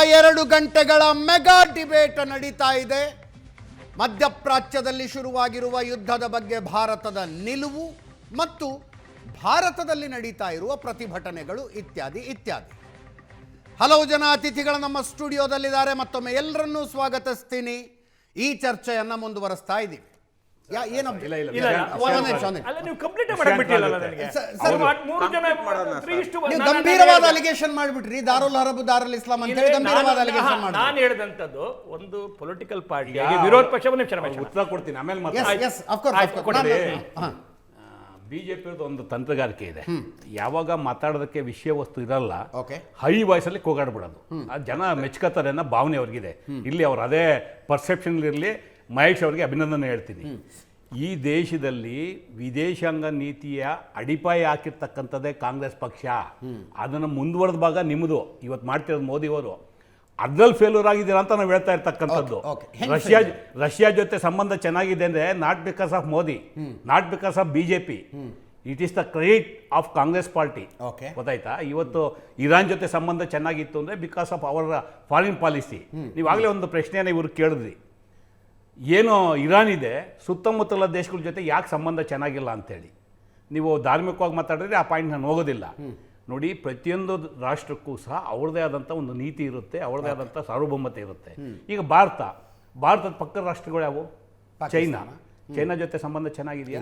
2 ಗಂಟೆಗಳ mega debate ನಡೀತಾ ಇದೆ. ಮಧ್ಯಪ್ರಾಚ್ಯದಲ್ಲಿ ಶುರುವಾಗಿರುವ ಯುದ್ಧದ ಬಗ್ಗೆ ಭಾರತದ ನಿಲುವು ಮತ್ತು ಭಾರತದಲ್ಲಿ ನಡೀತಾ ಇರುವ ಪ್ರತಿಭಟನೆಗಳು ಇತ್ಯಾದಿ ಇತ್ಯಾದಿ. ಹಲವು ಜನ ಅತಿಥಿಗಳು ನಮ್ಮ ಸ್ಟುಡಿಯೋದಲ್ಲಿದ್ದಾರೆ. ಮತ್ತೊಮ್ಮೆ ಎಲ್ಲರನ್ನೂ ಸ್ವಾಗತಿಸ್ತೀನಿ. ಈ ಚರ್ಚೆಯನ್ನು ಮುಂದುವರಿಸ್ತಾ ಇದ್ದೀವಿ. ಗಂಭೀರವಾದ ಅಲಿಗೇಷನ್ ಮಾಡಿಬಿಟ್ರಿ. ದಾರುಲ್ ಹರಬ್ ದಾರುಲ್ ಇಸ್ಲಾಂ ಅಂತ ಹೇಳಿ ಗಂಭೀರವಾದ ಅಲಿಗೇಷನ್ ಮಾಡಿ ನಾನು ಹೇಳಿದಂತದ್ದು ಒಂದು ಪೊಲಿಟಿಕಲ್ ಪಾರ್ಟಿ ವಿರೋಧ ಪಕ್ಷವನ್ನು ಉತ್ತರ ಕೊಡ್ತೀನಿ. ಆಮೇಲೆ ಬಿಜೆಪಿ ಒಂದು ತಂತ್ರಗಾರಿಕೆ ಇದೆ. ಯಾವಾಗ ಮಾತಾಡೋದಕ್ಕೆ ವಿಷಯ ವಸ್ತು ಇರಲ್ಲ, ಹೈ ವಾಯ್ಸ್ ಅಲ್ಲಿ ಕೂಗಾಡ್ಬಿಡೋದು. ಜನ ಮೆಚ್ಕೋತಾರೆ ಅನ್ನೋ ಭಾವನೆ ಅವ್ರಿಗಿದೆ. ಇಲ್ಲಿ ಅವ್ರು ಅದೇ ಪರ್ಸೆಪ್ಷನ್ ಇರಲಿ. ಮಹೇಶ್ ಅವರಿಗೆ ಅಭಿನಂದನೆ ಹೇಳ್ತೀನಿ. ಈ ದೇಶದಲ್ಲಿ ವಿದೇಶಾಂಗ ನೀತಿಯ ಅಡಿಪಾಯ ಹಾಕಿರ್ತಕ್ಕಂಥದ್ದೇ ಕಾಂಗ್ರೆಸ್ ಪಕ್ಷ. ಅದನ್ನು ಮುಂದುವರೆದ ಭಾಗ ನಿಮ್ಮದು. ಇವತ್ತು ಮಾಡ್ತಿರೋದು ಮೋದಿ ಅವರು. ಅದ್ರಲ್ಲಿ ಫೇಲ್ಯೂರ್ ಆಗಿದ್ದೀರಾ ಅಂತ ನಾವು ಹೇಳ್ತಾ ಇರ್ತಕ್ಕಂಥದ್ದು. ರಷ್ಯಾ ಜೊತೆ ಸಂಬಂಧ ಚೆನ್ನಾಗಿದೆ ಅಂದರೆ not because of Modi, not because of BJP. It is the credit of Congress party. ಗೊತ್ತಾಯ್ತಾ? ಇವತ್ತು ಇರಾನ್ ಜೊತೆ ಸಂಬಂಧ ಚೆನ್ನಾಗಿತ್ತು ಅಂದರೆ because of our foreign policy. ನೀವಾಗಲೇ ಒಂದು ಪ್ರಶ್ನೆಯನ್ನು ಇವ್ರು ಕೇಳಿದ್ರಿ, ಏನು ಇರಾನ್ ಇದೆ, ಸುತ್ತಮುತ್ತಲ ದೇಶಗಳ ಜೊತೆ ಯಾಕೆ ಸಂಬಂಧ ಚೆನ್ನಾಗಿಲ್ಲ ಅಂತೇಳಿ. ನೀವು ಧಾರ್ಮಿಕವಾಗಿ ಮಾತಾಡಿದ್ರೆ ಆ ಪಾಯಿಂಟ್ ನಾನು ಹೋಗೋದಿಲ್ಲ. ನೋಡಿ, ಪ್ರತಿಯೊಂದು ರಾಷ್ಟ್ರಕ್ಕೂ ಸಹ ಅವ್ರದ್ದೇ ಆದಂಥ ಒಂದು ನೀತಿ ಇರುತ್ತೆ, ಅವ್ರದ್ದೇ ಆದಂಥ ಸಾರ್ವಭೌಮತೆ ಇರುತ್ತೆ. ಈಗ ಭಾರತದ ಪಕ್ಕದ ರಾಷ್ಟ್ರಗಳು ಯಾವುವು? ಚೈನಾ ಜೊತೆ ಸಂಬಂಧ ಚೆನ್ನಾಗಿದೆಯಾ?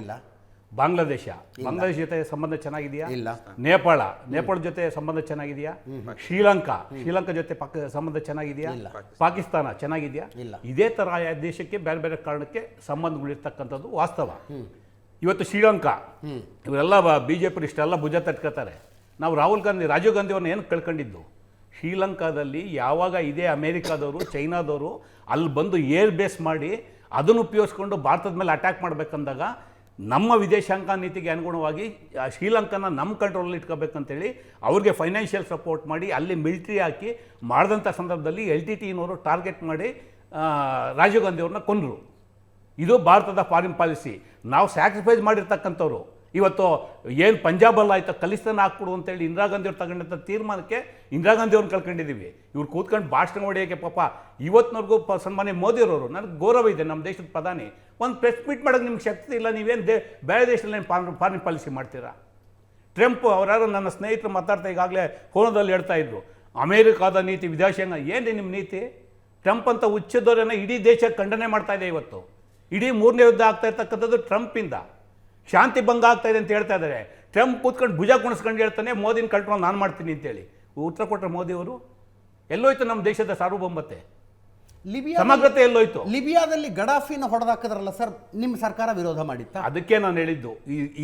ಬಾಂಗ್ಲಾದೇಶ ಜೊತೆ ಸಂಬಂಧ ಚೆನ್ನಾಗಿದೆಯಾ? ನೇಪಾಳ ಜೊತೆ ಸಂಬಂಧ ಚೆನ್ನಾಗಿದೆಯಾ? ಶ್ರೀಲಂಕಾ ಜೊತೆ ಸಂಬಂಧ ಚೆನ್ನಾಗಿದೆಯಾ? ಪಾಕಿಸ್ತಾನ ಚೆನ್ನಾಗಿದೆಯಾ? ಇದೇ ತರ ದೇಶಕ್ಕೆ ಬೇರೆ ಬೇರೆ ಕಾರಣಕ್ಕೆ ಸಂಬಂಧಗಳಿರ್ತಕ್ಕಂಥದ್ದು ವಾಸ್ತವ. ಇವತ್ತು ಶ್ರೀಲಂಕಾ ಇವರೆಲ್ಲ ಬಿಜೆಪಿ ಇಷ್ಟೆಲ್ಲ ಭುಜ ತಟ್ಕೋತಾರೆ. ನಾವು ರಾಜೀವ್ ಗಾಂಧಿ ಅವ್ರನ್ನ ಏನು ಕಳ್ಕೊಂಡಿದ್ದು? ಶ್ರೀಲಂಕಾದಲ್ಲಿ ಯಾವಾಗ ಇದೇ ಅಮೇರಿಕಾದವರು ಚೈನಾದವರು ಅಲ್ಲಿ ಬಂದು ಏರ್ ಬೇಸ್ ಮಾಡಿ ಅದನ್ನು ಉಪಯೋಗಿಸ್ಕೊಂಡು ಭಾರತದ ಮೇಲೆ ಅಟ್ಯಾಕ್ ಮಾಡಬೇಕಂದಾಗ ನಮ್ಮ ವಿದೇಶಾಂಗ ನೀತಿಗೆ ಅನುಗುಣವಾಗಿ ಶ್ರೀಲಂಕಾನ ನಮ್ಮ ಕಂಟ್ರೋಲಲ್ಲಿ ಇಟ್ಕೋಬೇಕಂತೇಳಿ ಅವ್ರಿಗೆ ಫೈನಾನ್ಷಿಯಲ್ ಸಪೋರ್ಟ್ ಮಾಡಿ ಅಲ್ಲಿ ಮಿಲಿಟ್ರಿ ಹಾಕಿ ಮಾಡಿದಂಥ ಸಂದರ್ಭದಲ್ಲಿ LTTEನವರು ಟಾರ್ಗೆಟ್ ಮಾಡಿ ರಾಜೀವ್ ಗಾಂಧಿ ಅವ್ರನ್ನ ಕೊಂದರು. ಇದು ಭಾರತದ ಫಾರಿನ್ ಪಾಲಿಸಿ. ನಾವು ಸ್ಯಾಕ್ರಿಫೈಸ್ ಮಾಡಿರ್ತಕ್ಕಂಥವ್ರು. ಇವತ್ತು ಏನು ಪಂಜಾಬಲ್ಲಿ ಆಯ್ತು ಖಲಿಸ್ತಾನ ಹಾಕ್ಬಿಡು ಅಂತೇಳಿ ಇಂದಿರಾ ಗಾಂಧಿ ಅವ್ರು ತಗೊಂಡಂಥ ತೀರ್ಮಾನಕ್ಕೆ ಇಂದಿರಾ ಗಾಂಧಿ ಅವ್ರನ್ನ ಕಳ್ಕೊಂಡಿದ್ದೀವಿ. ಇವ್ರು ಕೂತ್ಕೊಂಡು ಭಾಷಣ ಹೊಡೆಯೋಕ್ಕೆ ಪಾಪ ಇವತ್ತಿನವರೆಗೂ ಸನ್ಮಾನ್ಯ ಮೋದಿಯವರು ನನಗೆ ಗೌರವ ಇದೆ. ನಮ್ಮ ದೇಶದ ಪ್ರಧಾನಿ ಒಂದು ಪ್ರೆಸ್ ಮೀಟ್ ಮಾಡೋಕ್ಕೆ ನಿಮ್ಗೆ ಶಕ್ತಿ ಇಲ್ಲ. ನೀವೇನು ಬೇರೆ ದೇಶದಲ್ಲಿ ಫಾರಿನ್ ಪಾಲಿಸಿ ಮಾಡ್ತೀರಾ? ಟ್ರಂಪ್ ಅವರಾರು ನನ್ನ ಸ್ನೇಹಿತರು ಮಾತಾಡ್ತಾ ಈಗಾಗಲೇ ಫೋನದಲ್ಲಿ ಹೇಳ್ತಾ ಇದ್ರು, ಅಮೇರಿಕಾದ ನೀತಿ ವಿದೇಶಾಂಗ ಏನೇ ನಿಮ್ಮ ನೀತಿ? ಟ್ರಂಪ್ ಅಂತ ಹುಚ್ಚದವರನ್ನ ಇಡೀ ದೇಶ ಖಂಡನೆ ಮಾಡ್ತಾ ಇದೆ. ಇವತ್ತು ಇಡೀ 3ನೇ ಯುದ್ಧ ಆಗ್ತಾ ಇರ್ತಕ್ಕಂಥದ್ದು ಟ್ರಂಪಿಂದ. ಶಾಂತಿ ಭಂಗ ಆಗ್ತಾ ಇದೆ ಅಂತ ಹೇಳ್ತಾ ಇದ್ದಾರೆ. ಟ್ರಂಪ್ ಕೂತ್ಕೊಂಡು ಭುಜ ಕುಣಿಸ್ಕೊಂಡು ಹೇಳ್ತಾನೆ ಮೋದಿನ ಕಂಟ್ರೋಲ್ ನಾನು ಮಾಡ್ತೀನಿ ಅಂತೇಳಿ. ಉತ್ತರ ಕೊಟ್ಟರೆ ಮೋದಿಯವರು ಎಲ್ಲೋಯ್ತು ನಮ್ಮ ದೇಶದ ಸಾರ್ವಭೌಮತೆ, ಸಮಗ್ರತೆ ಎಲ್ಲೋಯ್ತು? ಲಿಬಿಯಾದಲ್ಲಿ ಗಡಾಫಿನ ಹೊಡೆದಾಕದ್ರಲ್ಲ ಸರ್, ನಿಮ್ಮ ಸರ್ಕಾರ ವಿರೋಧ ಮಾಡಿತ್ತ? ಅದಕ್ಕೆ ನಾನು ಹೇಳಿದ್ದು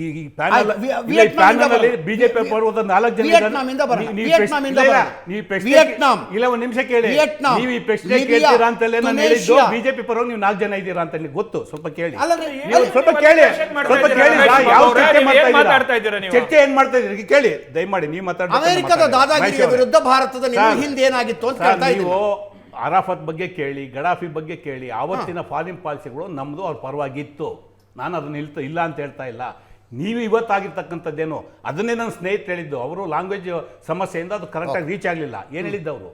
ಈ ಪ್ಯಾನಲ್ ಬಿಜೆಪಿ ಪರ್ವದ 4 ಜನ ಇಲ್ಲ ಒಂದು ನಿಮಿಷ ಕೇಳಿ. ನೀವು ಈ ಪ್ರಶ್ನೆ ಕೇಳ್ತೀರಾ ಅಂತಲೇ ನಾನು ಹೇಳಿದ್ದು. ಬಿಜೆಪಿ ಪರವಾಗಿ ನೀವು 4 ಜನ ಇದ್ದೀರಾ ಅಂತ ಗೊತ್ತು. ಸ್ವಲ್ಪ ಕೇಳಿ, ಸ್ವಲ್ಪ ಕೇಳಿ. ಯಾವ ಚರ್ಚೆ ಏನ್ ಮಾಡ್ತಾ ಇದ್ದೀರಿ ಕೇಳಿ ದಯಮಾಡಿ. ನೀವು ಮಾತಾಡಿ. ಅಮೆರಿಕದ ದಾದಾಗಿರಿಯ ವಿರುದ್ಧ ಭಾರತದ ಹಿಂದೆ ಏನಾಗಿತ್ತು ಅಂತ ಹೇಳ್ತಾ ಇದ್ದೀವಿ. ಅರಾಫತ್ ಬಗ್ಗೆ ಕೇಳಿ, ಗಡಾಫಿ ಬಗ್ಗೆ ಕೇಳಿ. ಆವತ್ತಿನ ಫಾರಿನ್ ಪಾಲಿಸಿಗಳು ನಮ್ಮದು ಅವ್ರ ಪರವಾಗಿತ್ತು. ನಾನು ಅದನ್ನ ಇಲ್ಲ ಅಂತ ಹೇಳ್ತಾ ಇಲ್ಲ. ನೀವು ಇವತ್ತಾಗಿರ್ತಕ್ಕಂಥದ್ದೇನು ಅದನ್ನೇ ನನ್ನ ಸ್ನೇಹಿತರು ಹೇಳಿದ್ದು. ಅವರು ಲ್ಯಾಂಗ್ವೇಜ್ ಸಮಸ್ಯೆಯಿಂದ ಅದು ಕರೆಕ್ಟಾಗಿ ರೀಚ್ ಆಗಲಿಲ್ಲ. ಏನು ಹೇಳಿದ್ದವರು?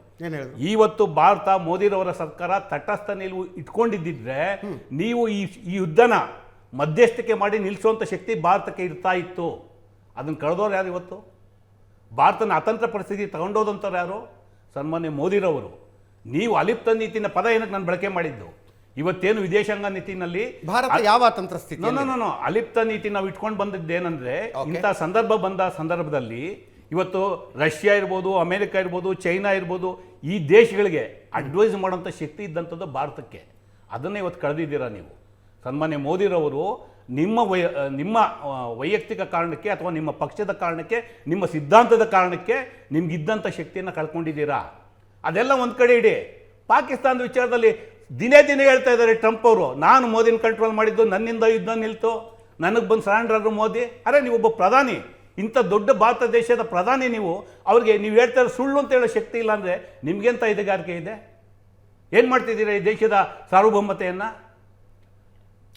ಇವತ್ತು ಭಾರತ ಮೋದಿರವರ ಸರ್ಕಾರ ತಟಸ್ಥ ನಿಲುವು ಇಟ್ಕೊಂಡಿದ್ದಿದ್ರೆ ನೀವು ಈ ಯುದ್ಧನ ಮಧ್ಯಸ್ಥಿಕೆ ಮಾಡಿ ನಿಲ್ಲಿಸುವಂಥ ಶಕ್ತಿ ಭಾರತಕ್ಕೆ ಇರ್ತಾ ಇತ್ತು. ಅದನ್ನು ಕಳೆದವ್ರು ಯಾರು? ಇವತ್ತು ಭಾರತನ ಅತಂತ್ರ ಪರಿಸ್ಥಿತಿ ತಗೊಂಡೋದಂಥವ್ರು ಯಾರು? ಸನ್ಮಾನ್ಯ ಮೋದಿರವರು. ನೀವು ಅಲಿಪ್ತ ನೀತಿನ ಪದ ಏನಕ್ಕೆ ನಾನು ಬಳಕೆ ಮಾಡಿದ್ದು? ಇವತ್ತೇನು ವಿದೇಶಾಂಗ ನೀತಿನಲ್ಲಿ ಭಾರತ ಯಾವ ತಂತ್ರ ಸ್ಥಿತಿ? ಅಲಿಪ್ತ ನೀತಿ ನಾವು ಇಟ್ಕೊಂಡು ಬಂದಿದ್ದೇನೆಂದ್ರೆ, ಇಂಥ ಬಂದ ಸಂದರ್ಭದಲ್ಲಿ ಇವತ್ತು ರಷ್ಯಾ ಇರ್ಬೋದು, ಅಮೆರಿಕ ಇರ್ಬೋದು, ಚೈನಾ ಇರ್ಬೋದು, ಈ ದೇಶಗಳಿಗೆ ಅಡ್ವೈಸ್ ಮಾಡೋಂಥ ಶಕ್ತಿ ಇದ್ದಂಥದ್ದು ಭಾರತಕ್ಕೆ. ಅದನ್ನೇ ಇವತ್ತು ಕಳೆದಿದ್ದೀರಾ ನೀವು. ಸನ್ಮಾನ್ಯ ಮೋದಿರವರು ನಿಮ್ಮ ವೈಯಕ್ತಿಕ ಕಾರಣಕ್ಕೆ ಅಥವಾ ನಿಮ್ಮ ಪಕ್ಷದ ಕಾರಣಕ್ಕೆ, ನಿಮ್ಮ ಸಿದ್ಧಾಂತದ ಕಾರಣಕ್ಕೆ ನಿಮ್ಗಿದ್ದಂಥ ಶಕ್ತಿಯನ್ನು ಕಳ್ಕೊಂಡಿದ್ದೀರಾ. ಅದೆಲ್ಲ ಒಂದು ಕಡೆ ಇಡಿ. ಪಾಕಿಸ್ತಾನದ ವಿಚಾರದಲ್ಲಿ ದಿನೇ ಹೇಳ್ತಾ ಇದ್ದಾರೆ ಟ್ರಂಪ್ ಅವರು, ನಾನು ಮೋದಿನ ಕಂಟ್ರೋಲ್ ಮಾಡಿದ್ದು, ನನ್ನಿಂದ ಯುದ್ಧ ನಿಲ್ತು, ನನಗೆ ಬಂದು ಸರೆಂಡರ್ ಆದ್ರು ಮೋದಿ. ಅರೆ ನೀವೊಬ್ಬ ಪ್ರಧಾನಿ, ಇಂಥ ದೊಡ್ಡ ಭಾರತ ದೇಶದ ಪ್ರಧಾನಿ ನೀವು, ಅವ್ರಿಗೆ ನೀವು ಹೇಳ್ತಾ ಸುಳ್ಳು ಅಂತ ಹೇಳೋ ಶಕ್ತಿ ಇಲ್ಲ ಅಂದರೆ ನಿಮ್ಗೆಂತ ಇದುಗಾರಿಕೆ ಇದೆ? ಏನು ಮಾಡ್ತಿದ್ದೀರಾ ಈ ದೇಶದ ಸಾರ್ವಭೌಮತೆಯನ್ನು?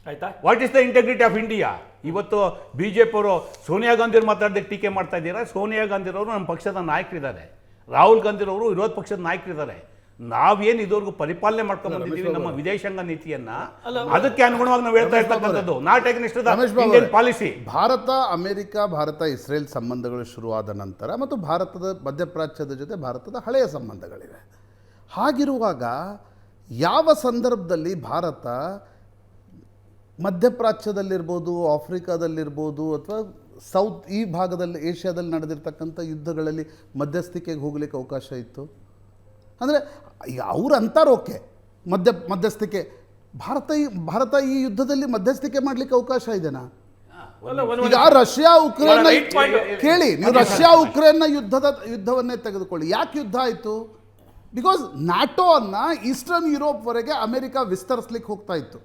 ಆಯ್ತಾ? What is the integrity of India? ಇವತ್ತು ಬಿಜೆಪಿ ಅವರು ಸೋನಿಯಾ ಗಾಂಧಿಯವ್ರು ಮಾತಾಡೋದಕ್ಕೆ ಟೀಕೆ ಮಾಡ್ತಾ ಇದ್ದೀರಾ. ಸೋನಿಯಾ ಗಾಂಧಿರವರು ನಮ್ಮ ಪಕ್ಷದ ನಾಯಕರಿದ್ದಾರೆ, ರಾಹುಲ್ ಗಾಂಧಿರವರು ವಿರೋಧ ಪಕ್ಷದ ನಾಯಕರಿದ್ದಾರೆ. ನಾವೇನು ಇದುವರೆಗೂ ಪರಿಪಾಲನೆ ಮಾಡ್ಕೊಂಡು ಬಂದಿದ್ದೀವಿ ನಮ್ಮ ವಿದೇಶಾಂಗ ನೀತಿಯನ್ನ, ಅದಕ್ಕೆ ಅನುಗುಣವಾಗಿ ನಾವು ಹೇಳ್ತಾ ಇರ್ತಕ್ಕಂಥದ್ದು not against the Indian policy. Bharat America, Bharat Israel ಸಂಬಂಧಗಳು ಶುರುವಾದ ನಂತರ ಮತ್ತು ಭಾರತದ ಮಧ್ಯಪ್ರಾಚ್ಯದ ಜೊತೆ ಭಾರತದ ಹಳೆಯ ಸಂಬಂಧಗಳಿವೆ. ಹಾಗಿರುವಾಗ ಯಾವ ಸಂದರ್ಭದಲ್ಲಿ ಭಾರತ ಮಧ್ಯಪ್ರಾಚ್ಯದಲ್ಲಿರ್ಬೋದು, ಆಫ್ರಿಕಾದಲ್ಲಿರ್ಬೋದು, ಅಥವಾ ಸೌತ್ ಈ ಭಾಗದಲ್ಲಿ ಏಷ್ಯಾದಲ್ಲಿ ನಡೆದಿರ್ತಕ್ಕಂಥ ಯುದ್ಧಗಳಲ್ಲಿ ಮಧ್ಯಸ್ಥಿಕೆಗೆ ಹೋಗ್ಲಿಕ್ಕೆ ಅವಕಾಶ ಇತ್ತು? ಅಂದರೆ ಅವ್ರು ಅಂತಾರೆ ಓಕೆ ಮಧ್ಯಸ್ಥಿಕೆ, ಭಾರತ ಈ ಯುದ್ಧದಲ್ಲಿ ಮಧ್ಯಸ್ಥಿಕೆ ಮಾಡಲಿಕ್ಕೆ ಅವಕಾಶ ಇದೆನಾ? ಈಗ ರಷ್ಯಾ ಉಕ್ರೇನ್ ಕೇಳಿ, ನೀವು ರಷ್ಯಾ ಉಕ್ರೇನ್ನ ಯುದ್ಧವನ್ನೇ ತೆಗೆದುಕೊಳ್ಳಿ. ಯಾಕೆ ಯುದ್ಧ ಆಯಿತು? ಬಿಕಾಸ್ ನ್ಯಾಟೋ ಅನ್ನ ಈಸ್ಟರ್ನ್ ಯುರೋಪ್ವರೆಗೆ ಅಮೆರಿಕ ವಿಸ್ತರಿಸ್ಲಿಕ್ಕೆ ಹೋಗ್ತಾ ಇತ್ತು.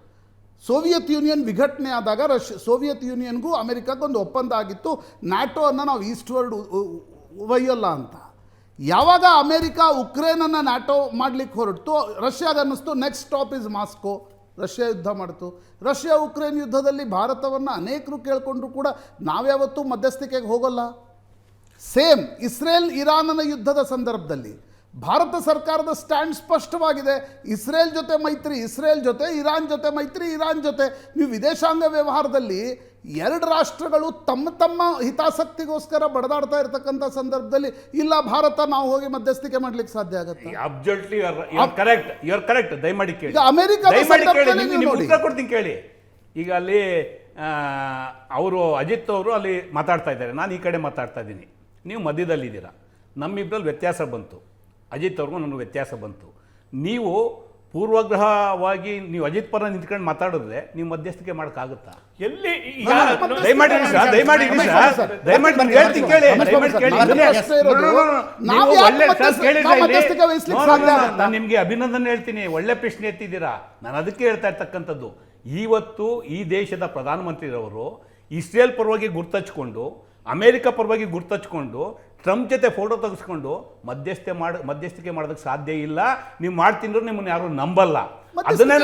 ಸೋವಿಯತ್ ಯೂನಿಯನ್ ವಿಘಟನೆ ಆದಾಗ ಸೋವಿಯತ್ ಯೂನಿಯನ್ಗೂ ಅಮೆರಿಕಕ್ಕೊಂದು ಒಪ್ಪಂದ ಆಗಿತ್ತು, ನ್ಯಾಟೋ ಅನ್ನು ನಾವು ಈಸ್ಟ್ವರ್ಡ್ ಒಯ್ಯಲ್ಲ ಅಂತ. ಯಾವಾಗ ಅಮೆರಿಕ ಉಕ್ರೇನನ್ನು ನ್ಯಾಟೋ ಮಾಡಲಿಕ್ಕೆ ಹೊರಟು, ರಷ್ಯಾಗೆ ಅನ್ನಿಸ್ತು next stop is Moscow, Russia ಯುದ್ಧ ಮಾಡ್ತು. ರಷ್ಯಾ ಉಕ್ರೇನ್ ಯುದ್ಧದಲ್ಲಿ ಭಾರತವನ್ನು ಅನೇಕರು ಕೇಳಿಕೊಂಡ್ರು ಕೂಡ ನಾವ್ಯಾವತ್ತೂ ಮಧ್ಯಸ್ಥಿಕೆಗೆ ಹೋಗಲ್ಲ. ಸೇಮ್ ಇಸ್ರೇಲ್ ಇರಾನ್ನ ಯುದ್ಧದ ಸಂದರ್ಭದಲ್ಲಿ ಭಾರತ ಸರ್ಕಾರದ ಸ್ಟ್ಯಾಂಡ್ ಸ್ಪಷ್ಟವಾಗಿದೆ. ಇಸ್ರೇಲ್ ಜೊತೆ ಮೈತ್ರಿ, ಇಸ್ರೇಲ್ ಜೊತೆ, ಇರಾನ್ ಜೊತೆ ಮೈತ್ರಿ, ಇರಾನ್ ಜೊತೆ. ನೀವು ವಿದೇಶಾಂಗ ವ್ಯವಹಾರದಲ್ಲಿ ಎರಡು ರಾಷ್ಟ್ರಗಳು ತಮ್ಮ ತಮ್ಮ ಹಿತಾಸಕ್ತಿಗೋಸ್ಕರ ಬಡದಾಡ್ತಾ ಇರತಕ್ಕಂಥ ಸಂದರ್ಭದಲ್ಲಿ ಇಲ್ಲ ಭಾರತ ನಾವು ಹೋಗಿ ಮಧ್ಯಸ್ಥಿಕೆ ಮಾಡ್ಲಿಕ್ಕೆ ಸಾಧ್ಯ ಆಗುತ್ತೆ? Absolutely you are correct. ದಯಮಾಡಿ ಕೇಳಿ, ಅಮೆರಿಕದ ಉತ್ತರ ಕೊಡ್ತೀನಿ ಕೇಳಿ. ಈಗ ಅಲ್ಲಿ ಅವರು ಅಜಿತ್ ಅವರು ಅಲ್ಲಿ ಮಾತಾಡ್ತಾ ಇದ್ದಾರೆ, ನಾನು ಈ ಕಡೆ ಮಾತಾಡ್ತಾ ಇದ್ದೀನಿ, ನೀವು ಮಧ್ಯದಲ್ಲಿದ್ದೀರಾ. ನಮ್ಮಿಬ್ಬರಲ್ಲಿ ವ್ಯತ್ಯಾಸ ಬಂತು, ಅಜಿತ್ ಅವ್ರಿಗೂ ನನಗೆ ವ್ಯತ್ಯಾಸ ಬಂತು. ನೀವು ಪೂರ್ವಗ್ರಹವಾಗಿ ನೀವು ಅಜಿತ್ ಪರ ನಿಂತ್ಕೊಂಡು ಮಾತಾಡಿದ್ರೆ ನೀವು ಮಧ್ಯಸ್ಥಿಕೆ ಮಾಡೋಕ್ಕಾಗುತ್ತಾ? ಎಲ್ಲಿ ದಯಮಾಡಿ ನಾನು ನಿಮ್ಗೆ ಅಭಿನಂದನೆ ಹೇಳ್ತೀನಿ, ಒಳ್ಳೆ ಪ್ರಶ್ನೆ ಎತ್ತಿದ್ದೀರಾ. ನಾನು ಅದಕ್ಕೆ ಹೇಳ್ತಾ ಇರ್ತಕ್ಕಂಥದ್ದು, ಇವತ್ತು ಈ ದೇಶದ ಪ್ರಧಾನಮಂತ್ರಿರವರು ಇಸ್ರೇಲ್ ಪರವಾಗಿ ಗುರ್ತಚ್ಕೊಂಡು, ಅಮೆರಿಕ ಪರವಾಗಿ ಗುರ್ತಚ್ಕೊಂಡು, ಟ್ರಂಪ್ ಜೊತೆ ಫೋಟೋ ತೆಗೆಸ್ಕೊಂಡು ಮಧ್ಯಸ್ಥಿಕೆ ಮಾಡೋದಕ್ಕೆ ಸಾಧ್ಯ ಇಲ್ಲ. ನೀವು ಮಾಡ್ತಿದ್ರು ನಿಮ್ಮನ್ನು ಯಾರು ನಂಬಲ್ಲ. ಅದನ್ನೇ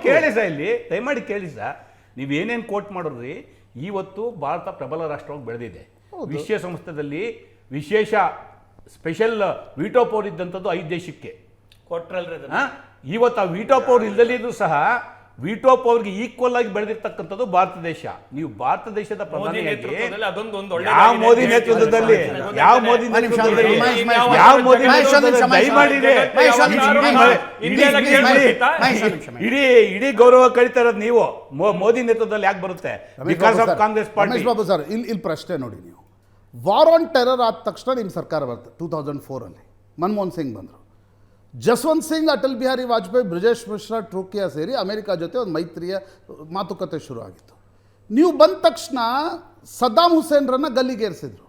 ಕೇಳಿ ಸರ್, ಇಲ್ಲಿ ದಯಮಾಡಿ ಕೇಳಿ ಸರ್. ನೀವೇನೇನು ಕೋಟ್ ಮಾಡೋದ್ರಿ, ಇವತ್ತು ಭಾರತ ಪ್ರಬಲ ರಾಷ್ಟ್ರವಾಗಿ ಬೆಳೆದಿದೆ. ವಿಶ್ವಸಂಸ್ಥೆಯಲ್ಲಿ ವಿಶೇಷ ಸ್ಪೆಷಲ್ ವಿಟೋ ಪವರ್ ಇದ್ದಂಥದ್ದು 5 ದೇಶಕ್ಕೆ ಕೊಟ್ರಲ್ರಿ. ಇವತ್ತು ಆ ವಿಟೋ ಪವರ್ ಇಲ್ಲದಲ್ಲಿದ್ರು ಸಹ ವಿಟೋ ಪವರ್ಗೆ ಈಕ್ವಲ್ ಆಗಿ ಬೆಳೆದಿರ್ತಕ್ಕಂಥದ್ದು ಭಾರತ ದೇಶ. ನೀವು ಭಾರತ ದೇಶದ ಪ್ರಧಾನಿಯಾಗಿ ಯಾವ ಮೋದಿ ನೇತೃತ್ವದಲ್ಲಿ ಇಡೀ ಗೌರವ ಕಳೀತಾ ಇರೋದು ನೀವು ಮೋದಿ ನೇತೃತ್ವದಲ್ಲಿ ಯಾಕೆ ಬರುತ್ತೆ? Because of Congress party. Babu sir, ಇಲ್ಲಿ ಪ್ರಶ್ನೆ ನೋಡಿ, ನೀವು ವಾರ್ ಆನ್ ಟೆರರ್ ಆದ ತಕ್ಷಣ ನಿಮ್ಮ ಸರ್ಕಾರ ಬರುತ್ತೆ. 2004 ಮನಮೋಹನ್ ಸಿಂಗ್ ಬಂದರು. ಜಸ್ವಂತ್ ಸಿಂಗ್, ಅಟಲ್ ಬಿಹಾರಿ ವಾಜಪೇಯಿ, ಬ್ರಿಜೇಶ್ ಮಿಶ್ರಾ, ಟ್ರೂಕಿಯಾ ಸೇರಿ ಅಮೆರಿಕ ಜೊತೆ ಒಂದು ಮೈತ್ರಿಯ ಮಾತುಕತೆ ಶುರು ಆಗಿತ್ತು. ನೀವು ಬಂದ ತಕ್ಷಣ ಸದ್ದಾಂ ಹುಸೇನ್ರನ್ನ ಗಲ್ಲಿಗೇರಿಸಿದ್ರು.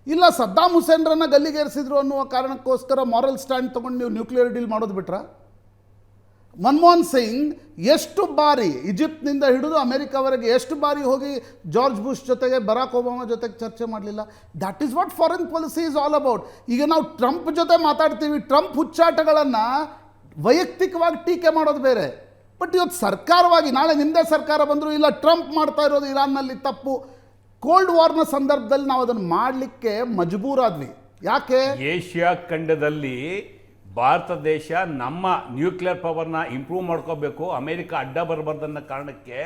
ಇಲ್ಲ, ಸದ್ದಾಂ ಹುಸೇನ್ರನ್ನ ಗಲ್ಲಿಗೇರಿಸಿದ್ರು ಅನ್ನುವ ಕಾರಣಕ್ಕೋಸ್ಕರ ಮಾರಲ್ ಸ್ಟ್ಯಾಂಡ್ ತೊಗೊಂಡು ನೀವು ನ್ಯೂಕ್ಲಿಯರ್ ಡೀಲ್ ಮಾಡೋದು ಬಿಟ್ರಾ? ಮನಮೋಹನ್ ಸಿಂಗ್ ಎಷ್ಟು ಬಾರಿ ಈಜಿಪ್ಟ್ನಿಂದ ಹಿಡಿದು ಅಮೆರಿಕವರೆಗೆ ಎಷ್ಟು ಬಾರಿ ಹೋಗಿ ಜಾರ್ಜ್ ಬುಷ್ ಜೊತೆಗೆ, ಬರಾಕ್ ಒಬಾಮಾ ಜೊತೆಗೆ ಚರ್ಚೆ ಮಾಡಲಿಲ್ಲ? That is what foreign policy is all about. ಈಗ ನಾವು ಟ್ರಂಪ್ ಜೊತೆ ಮಾತಾಡ್ತೀವಿ, ಟ್ರಂಪ್ ಹುಚ್ಚಾಟಗಳನ್ನು ವೈಯಕ್ತಿಕವಾಗಿ ಟೀಕೆ ಮಾಡೋದು ಬೇರೆ. ಬಟ್ ಇವತ್ತು ಸರ್ಕಾರವಾಗಿ ನಾಳೆ ನಿಮ್ಮದೇ ಸರ್ಕಾರ ಬಂದರೂ ಇಲ್ಲ ಟ್ರಂಪ್ ಮಾಡ್ತಾ ಇರೋದು ಇರಾನ್ನಲ್ಲಿ ತಪ್ಪು. ಕೋಲ್ಡ್ ವಾರ್ನ ಸಂದರ್ಭದಲ್ಲಿ ನಾವು ಅದನ್ನು ಮಾಡಲಿಕ್ಕೆ ಮಜಬೂರಾದ್ವಿ. ಯಾಕೆ? ಏಷ್ಯಾ ಖಂಡದಲ್ಲಿ ಭಾರತ ದೇಶ ನಮ್ಮ ನ್ಯೂಕ್ಲಿಯರ್ ಪವರ್ನ ಇಂಪ್ರೂವ್ ಮಾಡ್ಕೋಬೇಕು, ಅಮೆರಿಕ ಅಡ್ಡ ಬರಬಾರ್ದನ್ನ ಕಾರಣಕ್ಕೆ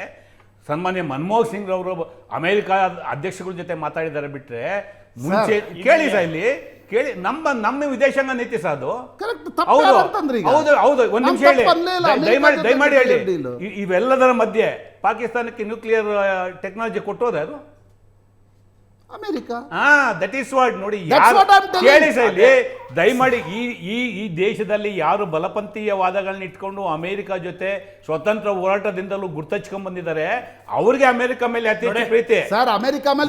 ಸನ್ಮಾನ್ಯ ಮನಮೋಹನ್ ಸಿಂಗ್ ಅವರು ಅಮೆರಿಕ ಅಧ್ಯಕ್ಷಗಳ ಜೊತೆ ಮಾತಾಡಿದ್ದಾರೆ. ಬಿಟ್ರೆ ಮುಂಚೆ ಕೇಳಿ ಸರ್, ಇಲ್ಲಿ ಕೇಳಿ, ನಮ್ಮ ವಿದೇಶಾಂಗ ನೀತಿ ಸಹ ಅದು ಹೌದು. ಒಂದು ನಿಮಿಷ ಹೇಳಿ, ದಯಮಾಡಿ ಹೇಳಿ, ಇವೆಲ್ಲದರ ಮಧ್ಯೆ ಪಾಕಿಸ್ತಾನಕ್ಕೆ ನ್ಯೂಕ್ಲಿಯರ್ ಟೆಕ್ನಾಲಜಿ ಕೊಟ್ಟೋದೆ ಅದು ಅಮೆರಿಕ. That is what. ನೋಡಿ, ಕೇಳಿ ಸರ್, ಇಲ್ಲಿ ದಯಮಾಡಿ ಈ ದೇಶದಲ್ಲಿ ಯಾರು ಬಲಪಂಥೀಯ ವಾದಗಳನ್ನ ಇಟ್ಕೊಂಡು ಅಮೆರಿಕ ಜೊತೆ ಸ್ವತಂತ್ರ ಹೋರಾಟದಿಂದಲೂ ಗುರ್ತಚ್ಕೊಂಡ್ ಬಂದಿದ್ದಾರೆ, ಅವ್ರಿಗೆ ಅಮೆರಿಕ ಮೇಲೆ ಅತಿ ಹೆಚ್ಚು ಪ್ರೀತಿ. ಸರ್, ಅಮೆರಿಕ ಮೇಲೆ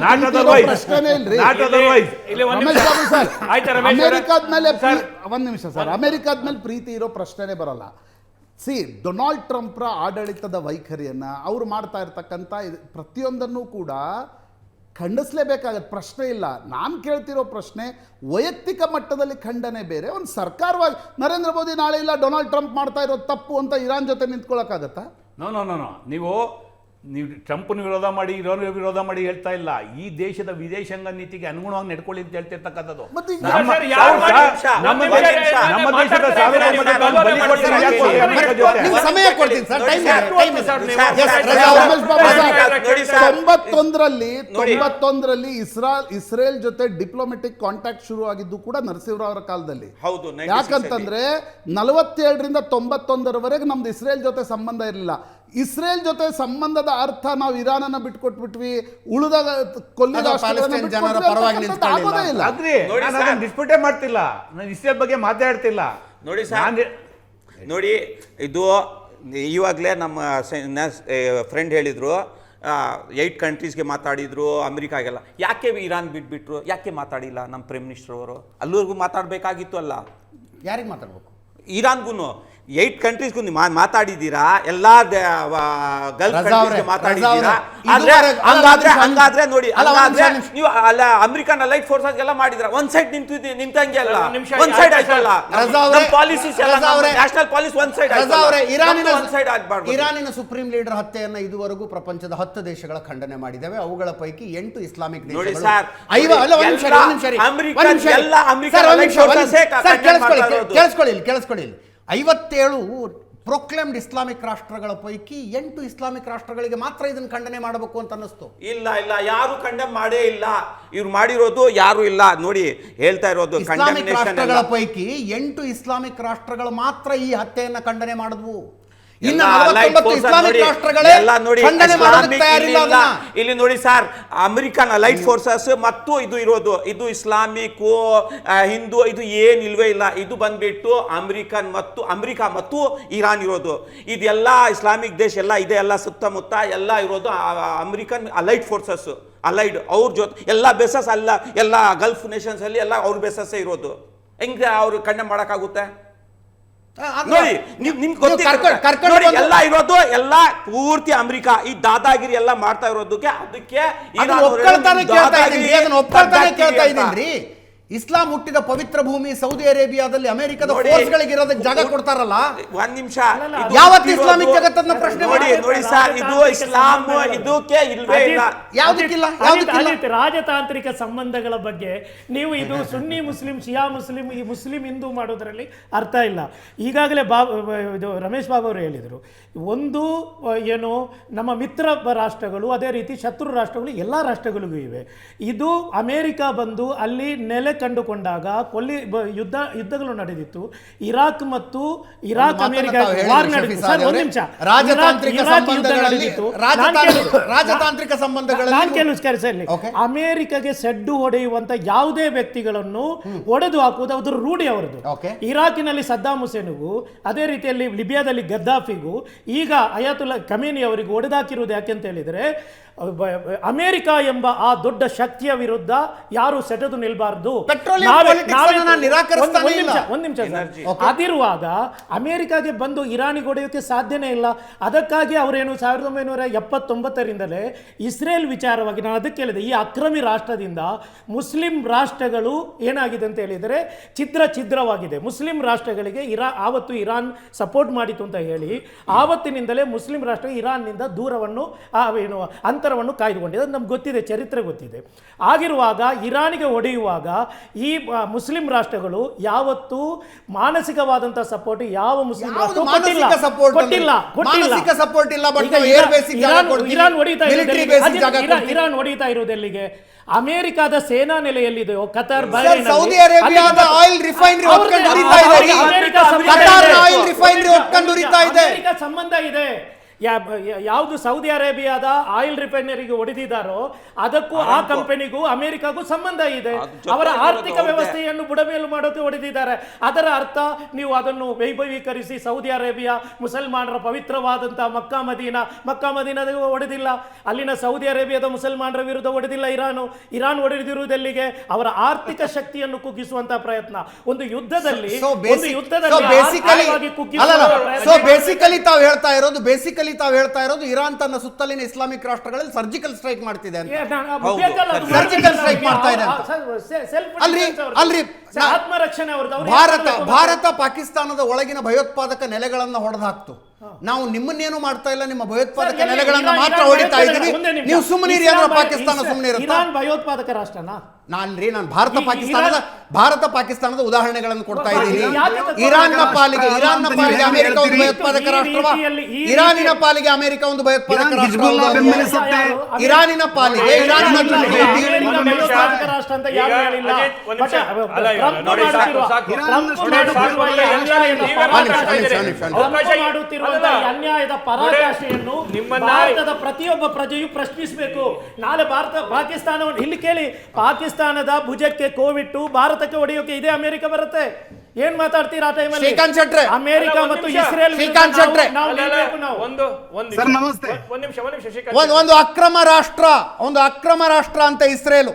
ಒಂದ್ ನಿಮಿಷ ಸರ್, ಅಮೆರಿಕದ ಮೇಲೆ ಪ್ರೀತಿ ಇರೋ ಪ್ರಶ್ನೆನೇ ಬರಲ್ಲ. ಡೊನಾಲ್ಡ್ ಟ್ರಂಪ್ರ ಆಡಳಿತದ ವೈಖರಿಯನ್ನ ಅವ್ರು ಮಾಡ್ತಾ ಇರ್ತಕ್ಕಂಥ ಪ್ರತಿಯೊಂದನ್ನು ಕೂಡ ಖಂಡಿಸಲೇಬೇಕಾಗತ್ತೆ, ಪ್ರಶ್ನೆ ಇಲ್ಲ. ನಾನು ಕೇಳ್ತಿರೋ ಪ್ರಶ್ನೆ ವೈಯಕ್ತಿಕ ಮಟ್ಟದಲ್ಲಿ ಖಂಡನೆ ಬೇರೆ, ಒಂದು ಸರ್ಕಾರವಾಗಿ ನರೇಂದ್ರ ಮೋದಿ ನಾಳೆ ಇಲ್ಲ ಡೊನಾಲ್ಡ್ ಟ್ರಂಪ್ ಮಾಡ್ತಾ ಇರೋದು ತಪ್ಪು ಅಂತ ಇರಾನ್ ಜೊತೆ ನಿಂತ್ಕೊಳ್ಳೋಕ್ಕಾಗತ್ತಾ? ನೋ. ನೀವು ನೀವು ಟ್ರಂಪ್ನ ವಿರೋಧ ಮಾಡಿ ಇರೋನ ವಿರೋಧ ಮಾಡಿ ಹೇಳ್ತಾ ಇಲ್ಲ, ಈ ದೇಶದ ವಿದೇಶಾಂಗ ನೀತಿಗೆ ಅನುಗುಣವಾಗಿ ನಡ್ಕೊಳ್ಳಿ ಅಂತ ಹೇಳ್ತಿರ್ತಕ್ಕಂಥದ್ದು. ಮತ್ತೆ ಈಗ ನಮ್ಮ ಸರ್, ಯಾರು ಮಾಡಿ ನಿಮಿಷ? ನಮ್ಮ ಒಂದು ದೇಶ- ನಿಮಿಷ. ನಮ್ಮ ದೇಶದ ಸಾರ್ವಭೌಮತೆಯನ್ನು ಬಲಿ ಕೊಡ್ತೀರಿ ಯಾಕೆ ಅಮೆರಿಕ ಜೊತೆ? ನೀವು ಸಮಯ ಕೊಡ್ತೀನಿ ಸರ್, ಟೈಮ್ ಇದೆ. ನೋಡಿ ಸರ್, 91ರಲ್ಲಿ ಇಸ್ರೇಲ್ ಜೊತೆ ಡಿಪ್ಲೊಮೆಟಿಕ್ ಕಾಂಟ್ಯಾಕ್ಟ್ ಶುರು ಆಗಿದ್ದು ಕೂಡ ನರಸಿಂಹರಾವ್ ಅವರ ಕಾಲದಲ್ಲಿ. ಹೌದು, 96 ಯಾಕಂತಂದ್ರೆ 47ರಿಂದ 91ರವರೆಗೆ ನಮ್ದು ಇಸ್ರೇಲ್ ಜೊತೆ ಸಂಬಂಧ ಇರಲಿಲ್ಲ. ಇಸ್ರೇಲ್ ಜೊತೆ ಸಂಬಂಧದ ಅರ್ಥ ನಾವು ಇರಾನನ್ನ ಬಿಟ್ಕೊಟ್ಬಿಟ್ವಿ, ಉಳಿದ ಕೊಲ್ಲಿದ ಪ್ಯಾಲೆಸ್ಟೈನ್ ಜನರ ಪರವಾಗಿ ನಿಂತ್ಕೊಳ್ಳಿಲ್ಲ. ಆದ್ರೆ ನೋಡಿ ನಾನು ಸರ್. ಅದನ್ನ ಡಿಸ್ಪ್ಯೂಟೇ ಮಾಡ್ತಿಲ್ಲ, ನಾನು ಇಸ್ರೇಲ್ ಬಗ್ಗೆ ಮಾತಾಡ್ತಿಲ್ಲ. ನೋಡಿ ಸರ್, ನೋಡಿ ಇದು ಇವಾಗಲೇ ನಮ್ಮ ಫ್ರೆಂಡ್ ಹೇಳಿದರು 8 ಕಂಟ್ರೀಸ್ಗೆ ಮಾತಾಡಿದ್ರು, ಅಮೆರಿಕಾಗೆಲ್ಲ. ಯಾಕೆ ಇರಾನ್ ಬಿಟ್ಬಿಟ್ರು? ಯಾಕೆ ಮಾತಾಡಿಲ್ಲ ನಮ್ಮ ಪ್ರೈಮ್ ಮಿನಿಸ್ಟರ್ ಅವರು? ಅಲ್ಲಿವರೆಗೂ ಮಾತಾಡಬೇಕಾಗಿತ್ತು ಅಲ್ಲ. ಯಾರಿಗೆ ಮಾತಾಡ್ಬೇಕು? ಇರಾನ್ಗೂ 8 ಕಂಟ್ರೀಸ್ಗೂ ಮಾತಾಡಿದ್ದೀರಾ, ಎಲ್ಲ ಗಲ್ಫ್ ರಜಾ ಕಂಟ್ರೀಸ್ಗೆ ಅವ್ರೆ, ಮಾತಾಡಿದ್ದೀರಾ. ರಜಾ ಅವ್ರೆ, ಹಂಗಾದ್ರೆ ನೋಡಿ, ಅಲ್ಲ, ಹಂಗಾದ್ರೆ ಒಂದ್ ನಿಮಿಷ. ನೀವು ಅಲ್ಲ ಅಮೆರಿಕನ್ ಅಲೈಡ್ ಫೋರ್ಸಸ್ ಎಲ್ಲ ಮಾಡಿದ್ರ ಒಂದ್ ಸೈಡ್ ನಿಂತಂಗೆ ಅಲ್ಲ, ಒಂದ್ ನಿಮಿಷ, ಒಂದ್ ಸೈಡ್ ಆಯ್ತು ಆಯ್ತಲ್ಲ. ರಜಾ ಅವ್ರೆ, ನಮ್ಮ ಪಾಲಿಸೀಸ್ ಎಲ್ಲ, ರಜಾ ಅವ್ರೆ, ನ್ಯಾಷನಲ್ ಪಾಲಿಸಿ ಒಂದ್ ಸೈಡ್ ರಜಾ ಅವರೇ, ಒಂದ್ ಸೈಡ್ ಆಗ್ಬಾರ್ದು. ಇರಾನಿನ ಸುಪ್ರೀಂ ಲೀಡರ್ ಹತ್ಯೆಯನ್ನು ಇದುವರೆಗೂ ಪ್ರಪಂಚದ 10 ದೇಶಗಳ ಖಂಡನೆ ಮಾಡಿದ್ದೇವೆ. ಅವುಗಳ ಪೈಕಿ 8 ಇಸ್ಲಾಮಿಕ್ ನೋಡಿ ದೇಶಗಳು. ಸರ್, ಕೇಳಿಸ್ಕೊಳ್ಳಿ. 57 ಪ್ರೊಕ್ಲೇಮ್ಡ್ ಇಸ್ಲಾಮಿಕ್ ರಾಷ್ಟ್ರಗಳ ಪೈಕಿ 8 ಇಸ್ಲಾಮಿಕ್ ರಾಷ್ಟ್ರಗಳಿಗೆ ಮಾತ್ರ ಇದನ್ನು ಖಂಡನೆ ಮಾಡಬೇಕು ಅಂತ ಅನ್ನಿಸ್ತು. ಇಲ್ಲ, ಯಾರು ಕಂಡೆಮ್ ಮಾಡೇ ಇಲ್ಲ. ಇವ್ರು ಮಾಡಿರೋದು ಯಾರು ಇಲ್ಲ. ನೋಡಿ ಹೇಳ್ತಾ ಇರೋದು ಇಸ್ಲಾಮಿಕ್ ರಾಷ್ಟ್ರಗಳ ಪೈಕಿ 8 ಇಸ್ಲಾಮಿಕ್ ರಾಷ್ಟ್ರಗಳು ಮಾತ್ರ ಈ ಹತ್ಯೆಯನ್ನು ಖಂಡನೆ ಮಾಡಿದ್ವು. ಇನ್ನು 49 ಇಸ್ಲಾಮಿಕ್ ರಾಷ್ಟ್ರಗಳೇ ಖಂಡನೆ ಮಾಡೋದಕ್ಕೆ ತಯಾರಿಲ್ಲ ಅದನ್ನ. ಇಲ್ಲಿ ನೋಡಿ ಸರ್, ಅಮೆರಿಕನ್ ಅಲೈಡ್ ಫೋರ್ಸಸ್ ಮತ್ತು ಇದು ಇರೋದು, ಇದು ಇಸ್ಲಾಮಿಕ್ ಹಿಂದೂ ಇದು ಏನಿಲ್ವೇ ಇಲ್ಲ. ಇದು ಬಂದ್ಬಿಟ್ಟು ಅಮೆರಿಕ ಮತ್ತು ಇರಾನ್ ಇರೋದು. ಇದೆಲ್ಲ ಇಸ್ಲಾಮಿಕ್ ದೇಶ ಎಲ್ಲ ಇದೆ, ಎಲ್ಲ ಸುತ್ತಮುತ್ತ ಎಲ್ಲ ಇರೋದು ಅಮೆರಿಕನ್ ಅಲೈಡ್ ಫೋರ್ಸಸ್. ಅಲೈಡ್ ಅವ್ರ ಜೊತೆ ಎಲ್ಲ ಬೇಸಸ್ ಅಲ್ಲ, ಎಲ್ಲ ಗಲ್ಫ್ ನೇಷನ್ಸ್ ಅಲ್ಲಿ ಎಲ್ಲ ಅವ್ರ ಬೇಸಸ್ಸೇ ಇರೋದು. ಹೆಂಗೆ ಅವ್ರು ಖಂಡನೆ ಮಾಡಕ್ಕಾಗುತ್ತೆ? ನೋಡಿ ನೋಡಿ, ಎಲ್ಲ ಇರೋದು ಎಲ್ಲ ಪೂರ್ತಿ ಅಮೆರಿಕ. ಈ ದಾದಾಗಿರಿ ಎಲ್ಲ ಮಾಡ್ತಾ ಇರೋದಕ್ಕೆ ಅದಕ್ಕೆ ಕೇಳ್ತಾ ಇದ್ದೀನಿ. ಇಸ್ಲಾಂ ಹುಟ್ಟಿದ ಪವಿತ್ರ ಭೂಮಿ ಸೌದಿ ಅರೇಬಿಯಾದಲ್ಲಿ ಅಮೆರಿಕದ ಫೋರ್ಸ್ಗಳಿಗೆ ಇರೋದಕ್ಕೆ ಜಾಗ ಕೊಡ್ತಾರಲ್ಲ. ಒಂದ್ ನಿಮಿಷ, ಯಾವತ್ತು ಇಸ್ಲಾಮಿಕ್ ಜಗತ್ತನ್ನ ಪ್ರಶ್ನೆ ನೋಡಿ ಸರ್, ಇದು ಇಸ್ಲಾಂ ಇದಕ್ಕೆ ಇಲ್ವೇ ಇಲ್ಲ. ಯಾವುದಕ್ಕಿಲ್ಲ. ರಾಜತಾಂತ್ರಿಕ ಸಂಬಂಧಗಳ ಬಗ್ಗೆ ನೀವು ಇದು ಸುನ್ನಿ ಮುಸ್ಲಿಂ ಶಿಯಾ ಮುಸ್ಲಿಂ ಈ ಮುಸ್ಲಿಂ ಹಿಂದೂ ಮಾಡೋದರಲ್ಲಿ ಅರ್ಥ ಇಲ್ಲ. ಈಗಾಗಲೇ ಇದು ರಮೇಶ್ ಬಾಬು ಅವರು ಹೇಳಿದರು, ಒಂದು ಏನು ನಮ್ಮ ಮಿತ್ರ ರಾಷ್ಟ್ರಗಳು, ಅದೇ ರೀತಿ ಶತ್ರು ರಾಷ್ಟ್ರಗಳು ಎಲ್ಲ ರಾಷ್ಟ್ರಗಳಿಗೂ ಇವೆ. ಇದು ಅಮೇರಿಕ ಬಂದು ಅಲ್ಲಿ ನೆಲೆ ಕಂಡುಕೊಂಡಾಗ ಯುದ್ಧಗಳು ನಡೆದಿತ್ತು. ಇರಾಕ್ ಮತ್ತು ಅಮೆರಿಕ ವಾರ್ ನಡೆದಿತ್ತು. ಸರ್, ಒಂದು ನಿಮಿಷ. ರಾಜತಾಂತ್ರಿಕ ಸಂಬಂಧಗಳಲ್ಲಿ ನಾನು ಕೇಳಿಸ್ಕರಿಸಲಿ. ಅಮೆರಿಕಗೆ ಸೆಡ್ಡು ಹೊಡೆಯುವಂತ ಯಾವುದೇ ವ್ಯಕ್ತಿಗಳನ್ನು ಹೊಡೆದು ಹಾಕುವುದು ಅದರ ರೂಢಿ ಅವರದು. ಇರಾಕಿನಲ್ಲಿ ಸದ್ದಾಂ ಹುಸೇನ್ಗೂ, ಅದೇ ರೀತಿಯಲ್ಲಿ ಲಿಬಿಯಾದಲ್ಲಿ ಗದ್ದಾಫಿಗೂ, ಈಗ ಅಯಾತುಲ್ಲಾ ಖಮೇನಿ ಅವರಿಗೂ ಹೊಡೆದಾಕಿರುವುದು ಯಾಕೆಂತ ಹೇಳಿದರೆ, ಅಮೆರಿಕ ಎಂಬ ಆ ದೊಡ್ಡ ಶಕ್ತಿಯ ವಿರುದ್ಧ ಯಾರು ಸೆಟೆದು ನಿಲ್ಬಾರ್ದು. ಒಂದು ನಿಮಿಷ. ಅದಿರುವಾಗ ಅಮೆರಿಕಾಗೆ ಬಂದು ಇರಾನಿಗೆ ಹೊಡೆಯೋಕೆ ಸಾಧ್ಯನೇ ಇಲ್ಲ. ಅದಕ್ಕಾಗಿ ಅವರೇನು 1979ರಿಂದಲೇ ಇಸ್ರೇಲ್ ವಿಚಾರವಾಗಿ, ನಾನು ಅದಕ್ಕೆ ಹೇಳಿದೆ, ಈ ಅಕ್ರಮಿ ರಾಷ್ಟ್ರದಿಂದ ಮುಸ್ಲಿಂ ರಾಷ್ಟ್ರಗಳು ಏನಾಗಿದೆ ಅಂತ ಹೇಳಿದರೆ ಛಿದ್ರವಾಗಿದೆ. ಮುಸ್ಲಿಂ ರಾಷ್ಟ್ರಗಳಿಗೆ ಆವತ್ತು ಇರಾನ್ ಸಪೋರ್ಟ್ ಮಾಡಿತು ಅಂತ ಹೇಳಿ ಆವತ್ತಿನಿಂದಲೇ ಮುಸ್ಲಿಂ ರಾಷ್ಟ್ರ ಇರಾನ್ನಿಂದ ದೂರವನ್ನು ಅಂತರವನ್ನು ಕಾಯ್ದುಕೊಂಡಿದೆ. ಅದು ನಮ್ಗೆ ಗೊತ್ತಿದೆ, ಚರಿತ್ರೆ ಗೊತ್ತಿದೆ. ಆಗಿರುವಾಗ ಇರಾನಿಗೆ ಹೊಡೆಯುವಾಗ ಈ ಮುಸ್ಲಿಂ ರಾಷ್ಟ್ರಗಳು ಯಾವತ್ತೂ ಮಾನಸಿಕವಾದಂತಹ ಸಪೋರ್ಟ್ ಯಾವ ಮುಸ್ಲಿಂ ರಾಷ್ಟ್ರ ಇರಾನ್ ಹೊಡಿತಾ ಇರುವುದೆಲ್ಲಿಗೆ? ಅಮೆರಿಕದ ಸೇನಾ ನೆಲೆಯಲ್ಲಿದೆಯೋ ಕತಾರ್, ಸೌದಿ ಅರೇಬಿಯಾದ ಆಯಿಲ್ ರಿಫೈನರಿ ಅಮೆರಿಕ ಸಂಬಂಧ ಇದೆ. ಯಾವುದು ಸೌದಿ ಅರೇಬಿಯಾದ ಆಯಿಲ್ ರಿಫೈನರಿಗೆ ಹೊಡೆದಿದ್ದಾರೋ ಅದಕ್ಕೂ ಆ ಕಂಪನಿಗೂ ಅಮೆರಿಕಾಗೂ ಸಂಬಂಧ ಇದೆ. ಅವರ ಆರ್ಥಿಕ ವ್ಯವಸ್ಥೆಯನ್ನು ಬುಡಮೇಲು ಮಾಡೋಕೆ ಹೊಡೆದಿದ್ದಾರೆ. ಅದರ ಅರ್ಥ ನೀವು ಅದನ್ನು ವೈಭವೀಕರಿಸಿ ಸೌದಿ ಅರೇಬಿಯಾ ಮುಸಲ್ಮಾನರ ಪವಿತ್ರವಾದಂತಹ ಮಕ್ಕಾ ಮದೀನದ ಹೊಡೆದಿಲ್ಲ. ಅಲ್ಲಿನ ಸೌದಿ ಅರೇಬಿಯಾದ ಮುಸಲ್ಮಾನರ ವಿರುದ್ಧ ಹೊಡೆದಿಲ್ಲ ಇರಾನ್ ಹೊಡೆದಿರುವುದೆಲ್ಲಿಗೆ? ಅವರ ಆರ್ಥಿಕ ಶಕ್ತಿಯನ್ನು ಕುಗ್ಗಿಸುವಂತಹ ಪ್ರಯತ್ನ. ಒಂದು ಯುದ್ಧದಲ್ಲಿ ತಾವು ಹೇಳ್ತಾ ಇರೋದು ಇರಾನ್ ತನ್ನ ಸುತ್ತಲಿನ ಇಸ್ಲಾಮಿಕ್ ರಾಷ್ಟ್ರಗಳಲ್ಲಿ ಸರ್ಜಿಕಲ್ ಸ್ಟ್ರೈಕ್ ಮಾಡ್ತಿದೆ ಅಂತ. ಸರ್ಜಿಕಲ್ ಸ್ಟ್ರೈಕ್ ಮಾಡ್ತಾ ಇದೆ ಅಲ್ರಿ. ಭಾರತ ಪಾಕಿಸ್ತಾನದ ಒಳಗಿನ ಭಯೋತ್ಪಾದಕ ನೆಲೆಗಳನ್ನು ಹೊಡೆದು ಹಾಕ್ತು. ನಾವು ನಿಮ್ಮನ್ನೇನು ಮಾಡ್ತಾ ಇಲ್ಲ, ನಿಮ್ಮ ಭಯೋತ್ಪಾದಕ ಸರ್, ನೆಲೆಗಳನ್ನ ಇರಾನ್ ಮಾತ್ರ ಹೊಡಿತಾ ಇದ್ದೀವಿ, ಒಂದೇ ನಿಮಿಷ. ನೀವು ಸುಮ್ಮನೆ ಪಾಕಿಸ್ತಾನ ಸುಮ್ಮನೆ ಇರುತ್ತಾ? ಇರಾನ್ ಭಯೋತ್ಪಾದಕ ರಾಷ್ಟ್ರನಾ? ನಾನು ಭಾರತ ಪಾಕಿಸ್ತಾನದ ಉದಾಹರಣೆಗಳನ್ನು ಕೊಡ್ತಾ ಇದ್ದೀನಿ. ಯಾಕೆ ಇರಾನ್ನ ಪಾಲಿಗೆ ಅಮೆರಿಕ ಒಂದು ಭಯೋತ್ಪಾದಕ ರಾಷ್ಟ್ರವ, ಇರಾನಿನ ಪಾಲಿಗೆ ಅಮೆರಿಕ ಒಂದು ಭಯೋತ್ಪಾದಕ ರಾಷ್ಟ್ರವ, ಇರಾನಿನ ಪಾಲಿಗೆ ಭಯೋತ್ಪಾದಕ ರಾಷ್ಟ್ರ ಅಂತ ಯಾರು ಹೇಳಿಲ್ಲ. ಮಾಡುತ್ತಿರುವಂತಹ ಅನ್ಯಾಯದ ಪರಾಕಾಷ್ಠೆಯನ್ನು ಭಾರತದ ಪ್ರತಿಯೊಬ್ಬ ಪ್ರಜೆಯು ಪ್ರಶ್ನಿಸಬೇಕು. ನಾಳೆ ಪಾಕಿಸ್ತಾನವನ್ನು ಇಲ್ಲಿ ಕೇಳಿ, ಪಾಕಿಸ್ತಾನದ ಭುಜಕ್ಕೆ ಕೋವಿಟ್ಟು ಭಾರತಕ್ಕೆ ಹೊಡೆಯೋಕೆ ಇದೇ ಅಮೆರಿಕ ಬರುತ್ತೆ. ಏನ್ ಮಾತಾಡ್ತೀರಾ ಆ ಟೈಮಲ್ಲಿ? ಶ್ರೀಕಾಂತ್ ಶೆಟ್ರೆ, ಅಮೆರಿಕ ಮತ್ತು ಇಸ್ರೇಲ್ ಶ್ರೀಕಾಂತ್ ಶೆಟ್ರೆ, ಒಂದು ಅಕ್ರಮ ರಾಷ್ಟ್ರ ಅಂತ ಇಸ್ರೇಲು,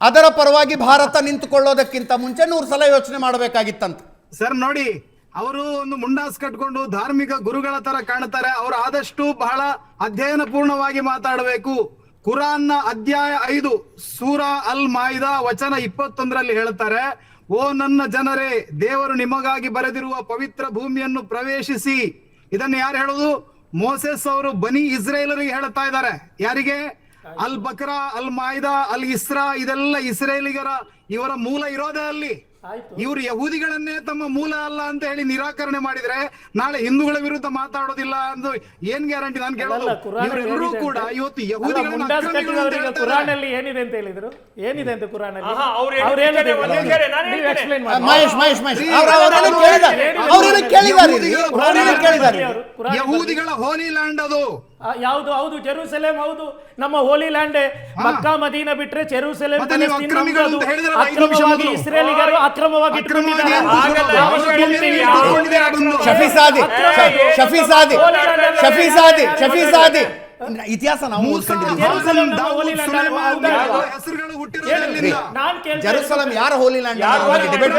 ಅದರ ಪರವಾಗಿ ಭಾರತ ನಿಂತುಕೊಳ್ಳೋದಕ್ಕಿಂತ ಮುಂಚೆ 100 ಸಲ ಯೋಚನೆ ಮಾಡಬೇಕಾಗಿತ್ತಂತ. ಸರ್ ನೋಡಿ, ಅವರು ಒಂದು ಮುಂಡಾಸ್ ಕಟ್ಕೊಂಡು ಧಾರ್ಮಿಕ ಗುರುಗಳ ತರ ಕಾಣ್ತಾರೆ. ಅವರು ಆದಷ್ಟು ಬಹಳ ಅಧ್ಯಯನ ಪೂರ್ಣವಾಗಿ ಮಾತಾಡಬೇಕು. ಕುರಾನ್ನ ಅಧ್ಯಾಯ 5 ಸೂರಾ ಅಲ್ ಮಾಯಿದಾ ವಚನ 21ರಲ್ಲಿ ಹೇಳ್ತಾರೆ, ಓ ನನ್ನ ಜನರೇ, ದೇವರು ನಿಮಗಾಗಿ ಬರೆದಿರುವ ಪವಿತ್ರ ಭೂಮಿಯನ್ನು ಪ್ರವೇಶಿಸಿ. ಇದನ್ನು ಯಾರು ಹೇಳುದು? ಮೋಸೆಸ್ ಅವರು ಬನಿ ಇಸ್ರೇಲರಿಗೆ ಹೇಳ್ತಾ ಇದ್ದಾರೆ. ಯಾರಿಗೆ? ಅಲ್ ಬಕ್ರಾ, ಅಲ್ ಮಾಯಿದಾ, ಅಲ್ ಇಸ್ರಾ, ಇದೆಲ್ಲ ಇಸ್ರೇಲಿಗರ ಇವರ ಮೂಲ ಇರೋದೇ ಅಲ್ಲಿ. ಇವರು ಯಹೂದಿಗಳನ್ನೇ ತಮ್ಮ ಮೂಲ ಅಲ್ಲ ಅಂತ ಹೇಳಿ ನಿರಾಕರಣೆ ಮಾಡಿದ್ರೆ ನಾಳೆ ಹಿಂದೂಗಳ ವಿರುದ್ಧ ಮಾತಾಡೋದಿಲ್ಲ ಅಂತ ಏನ್ ಗ್ಯಾರಂಟಿ? ನಾನು ಕೇಳೋದು, ಇವರೆಲ್ಲರೂ ಕೂಡ ಇವತ್ತು ಯಹೂದಿಗಳನ್ನ ಕುರಾನ್ ಅಲ್ಲಿ ಏನಿದೆ ಅಂತ ಹೇಳಿದ್ರು, ಏನಿದೆ ಅಂತ ಕುರಾನ್ ಅಲ್ಲಿ ಯಹೂದಿಗಳ ಹೋಲಿ ಲ್ಯಾಂಡ್ ಅದು ಯಾವುದು? ಹೌದು, ಜೆರೂಸಲೇಮ್. ಹೌದು, ನಮ್ಮ ಹೋಲಿ ಲ್ಯಾಂಡ್. ಮಕ್ಕಾ ಮದೀನಾ ಬಿಟ್ರೆ ಜೆರೂಸಲೇಮ್ ಅಕ್ರಮವಾಗಿ ಇಸ್ರೇಲಿಗರು ಅಕ್ರಮವಾಗಿ ಇತಿಹಾಸ ನಾವು ಜೆರೂಸಲೇಮ್ ಯಾರ ಹೋಲಿ ಲ್ಯಾಂಡ್ ಡಿಬೇಟ್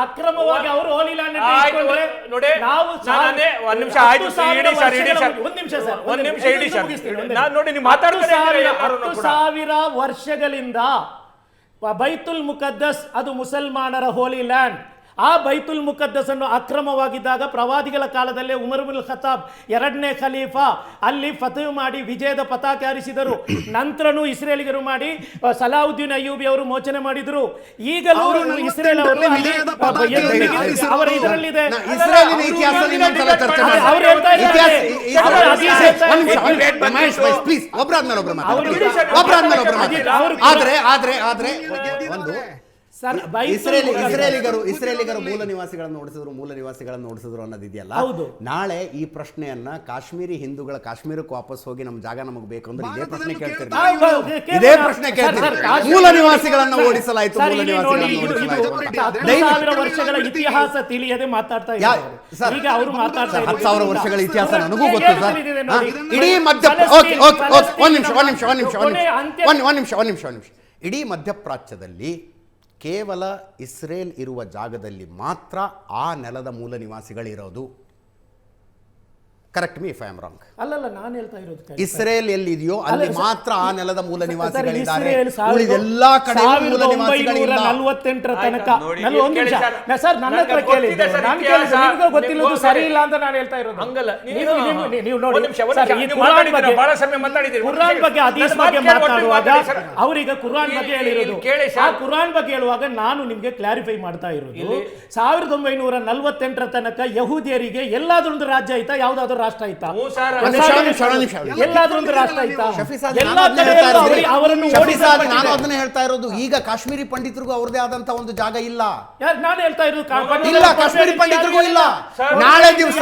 ಅಕ್ರಮವಾಗಿ ಅವರು ಹೋಲಿ ಲ್ಯಾಂಡ್ ಸಾವಿರ ವರ್ಷಗಳಿಂದ ಬೈತುಲ್ ಮುಕದ್ದಸ್ ಅದು ಮುಸಲ್ಮಾನರ ಹೋಲಿ ಲ್ಯಾಂಡ್. ಆ ಬೈತುಲ್ ಮುಕದ್ದಸ್ ಅನ್ನು ಅಕ್ರಮವಾಗಿದ್ದಾಗ ಪ್ರವಾದಿಗಳ ಕಾಲದಲ್ಲೇ ಉಮರ್ ಇಬ್ನ್ ಖತ್ತಾಬ್ 2ನೇ ಖಲೀಫಾ ಅಲ್ಲಿ ಫತಹ್ ಮಾಡಿ ವಿಜಯದ ಪತಾಕೆ ಹಾರಿಸಿದರು. ನಂತರನೂ ಇಸ್ರೇಲಿಗರು ಮಾಡಿ ಸಲಾವುದ್ದೀನ್ ಅಯ್ಯೂಬಿ ಅವರು ಮೋಚನೆ ಮಾಡಿದ್ರು. ಈಗಲೂ ಇಸ್ರೇಲ್ ಅವರು ಅವರ ಇದರಲ್ಲಿದೆ. ಇಸ್ರೇಲಿಗರು ಮೂಲ ನಿವಾಸಿಗಳನ್ನು ಓಡಿಸಿದ್ರು ಅನ್ನೋದಿದೆಯಲ್ಲ, ನಾಳೆ ಈ ಪ್ರಶ್ನೆಯನ್ನ ಕಾಶ್ಮೀರಿ ಹಿಂದೂಗಳ ಕಾಶ್ಮೀರಕ್ಕೆ ವಾಪಸ್ ಹೋಗಿ ನಮ್ಮ ಜಾಗ ನಮಗೆ ಬೇಕು ಅಂದ್ರೆ ಇದೇ ಪ್ರಶ್ನೆ ಕೇಳ್ತೀರಿ. ಮೂಲ ನಿವಾಸಿಗಳನ್ನ ಓಡಿಸಲಾಯ್ತು, ಮೂಲ ನಿವಾಸಿಗಳನ್ನ ವರ್ಷಗಳ ಇತಿಹಾಸ ತಿಳಿಯದೆ ಮಾತಾಡ್ತಾ ಇದ್ದಾರೆ. ಈಗ ಅವರು ಮಾತಾಡ್ತಾ 10,000 ವರ್ಷಗಳ ಇತಿಹಾಸ ನನಗೂ ಗೊತ್ತು ಸರ್. ಇಡೀ ಇಡೀ ಮಧ್ಯಪ್ರಾಚ್ಯದಲ್ಲಿ ಕೇವಲ ಇಸ್ರೇಲ್ ಇರುವ ಜಾಗದಲ್ಲಿ ಮಾತ್ರ ಆ ನೆಲದ ಮೂಲ ನಿವಾಸಿಗಳಿರೋದು. Correct me if I am wrong. ಅಲ್ಲಲ್ಲ, ನಾನು ಹೇಳ್ತಾ ಇರೋದು ಇಸ್ರೇಲ್ ಎಲ್ಲಿದೆಯೋ ಅಲ್ಲಿ ಮಾತ್ರ ಆ ನೆಲದ ಮೂಲ ನಿವಾಸಿಗಳಿದ್ದಾರೆ. ಉಳಿದೆಲ್ಲಾ ಕಡೆ ಮೂಲ ನಿವಾಸಿಗಳಿಲ್ಲ. 48ರ ತನಕ ಸರ್ ನನ್ನ ಹತ್ರ ಕೇಳಿದ್ದು, ನಾನು ಕೇಳಿದ್ದು ನಿಮಗೂ ಗೊತ್ತಿಲ್ಲದು ಸರಿ ಇಲ್ಲ ಅಂತ ನಾನು ಹೇಳ್ತಾ ಇರೋದು. ನೀವು ನೋಡಿ ಕುರಾನ್ ಬಗ್ಗೆ ಹದೀಸ್ ಬಗ್ಗೆ ಮಾತಾಡುವಾಗ ಅವರೀಗ ಕುರಾನ್ ಬಗ್ಗೆ ಹೇಳಿರೋದು. ಆ ಕುರಾನ್ ಬಗ್ಗೆ ಹೇಳುವಾಗ ನಾನು ನಿಮ್ಗೆ ಕ್ಲಾರಿಫೈ ಮಾಡ್ತಾ ಇರೋದು, 1948ರ ತನಕ ಯಹೂದಿಯರಿಗೆ ಎಲ್ಲಾದ್ರೂ ಒಂದು ರಾಜ್ಯ ಆಯ್ತಾ, ಯಾವ್ದಾದ್ರು ರಾಷ್ಟ್ರ ಆಯ್ತಾ? ಎಲ್ಲಾದ್ರೂ ಒಂದು ರಾಷ್ಟ್ರ ಆಯ್ತಾ? ನಾನು ಅದನ್ನ ಹೇಳ್ತಾ ಇರೋದು. ಈಗ ಕಾಶ್ಮೀರಿ ಪಂಡಿತರಿಗೂ ಅವ್ರದೇ ಆದಂತ ಒಂದು ಜಾಗ ಇಲ್ಲ. ನಾನು ಹೇಳ್ತಾ ಇರೋದು ಇಲ್ಲ, ಕಾಶ್ಮೀರಿ ಪಂಡಿತರಿಗೂ ಇಲ್ಲ. ನಾಳೆ ದಿವಸ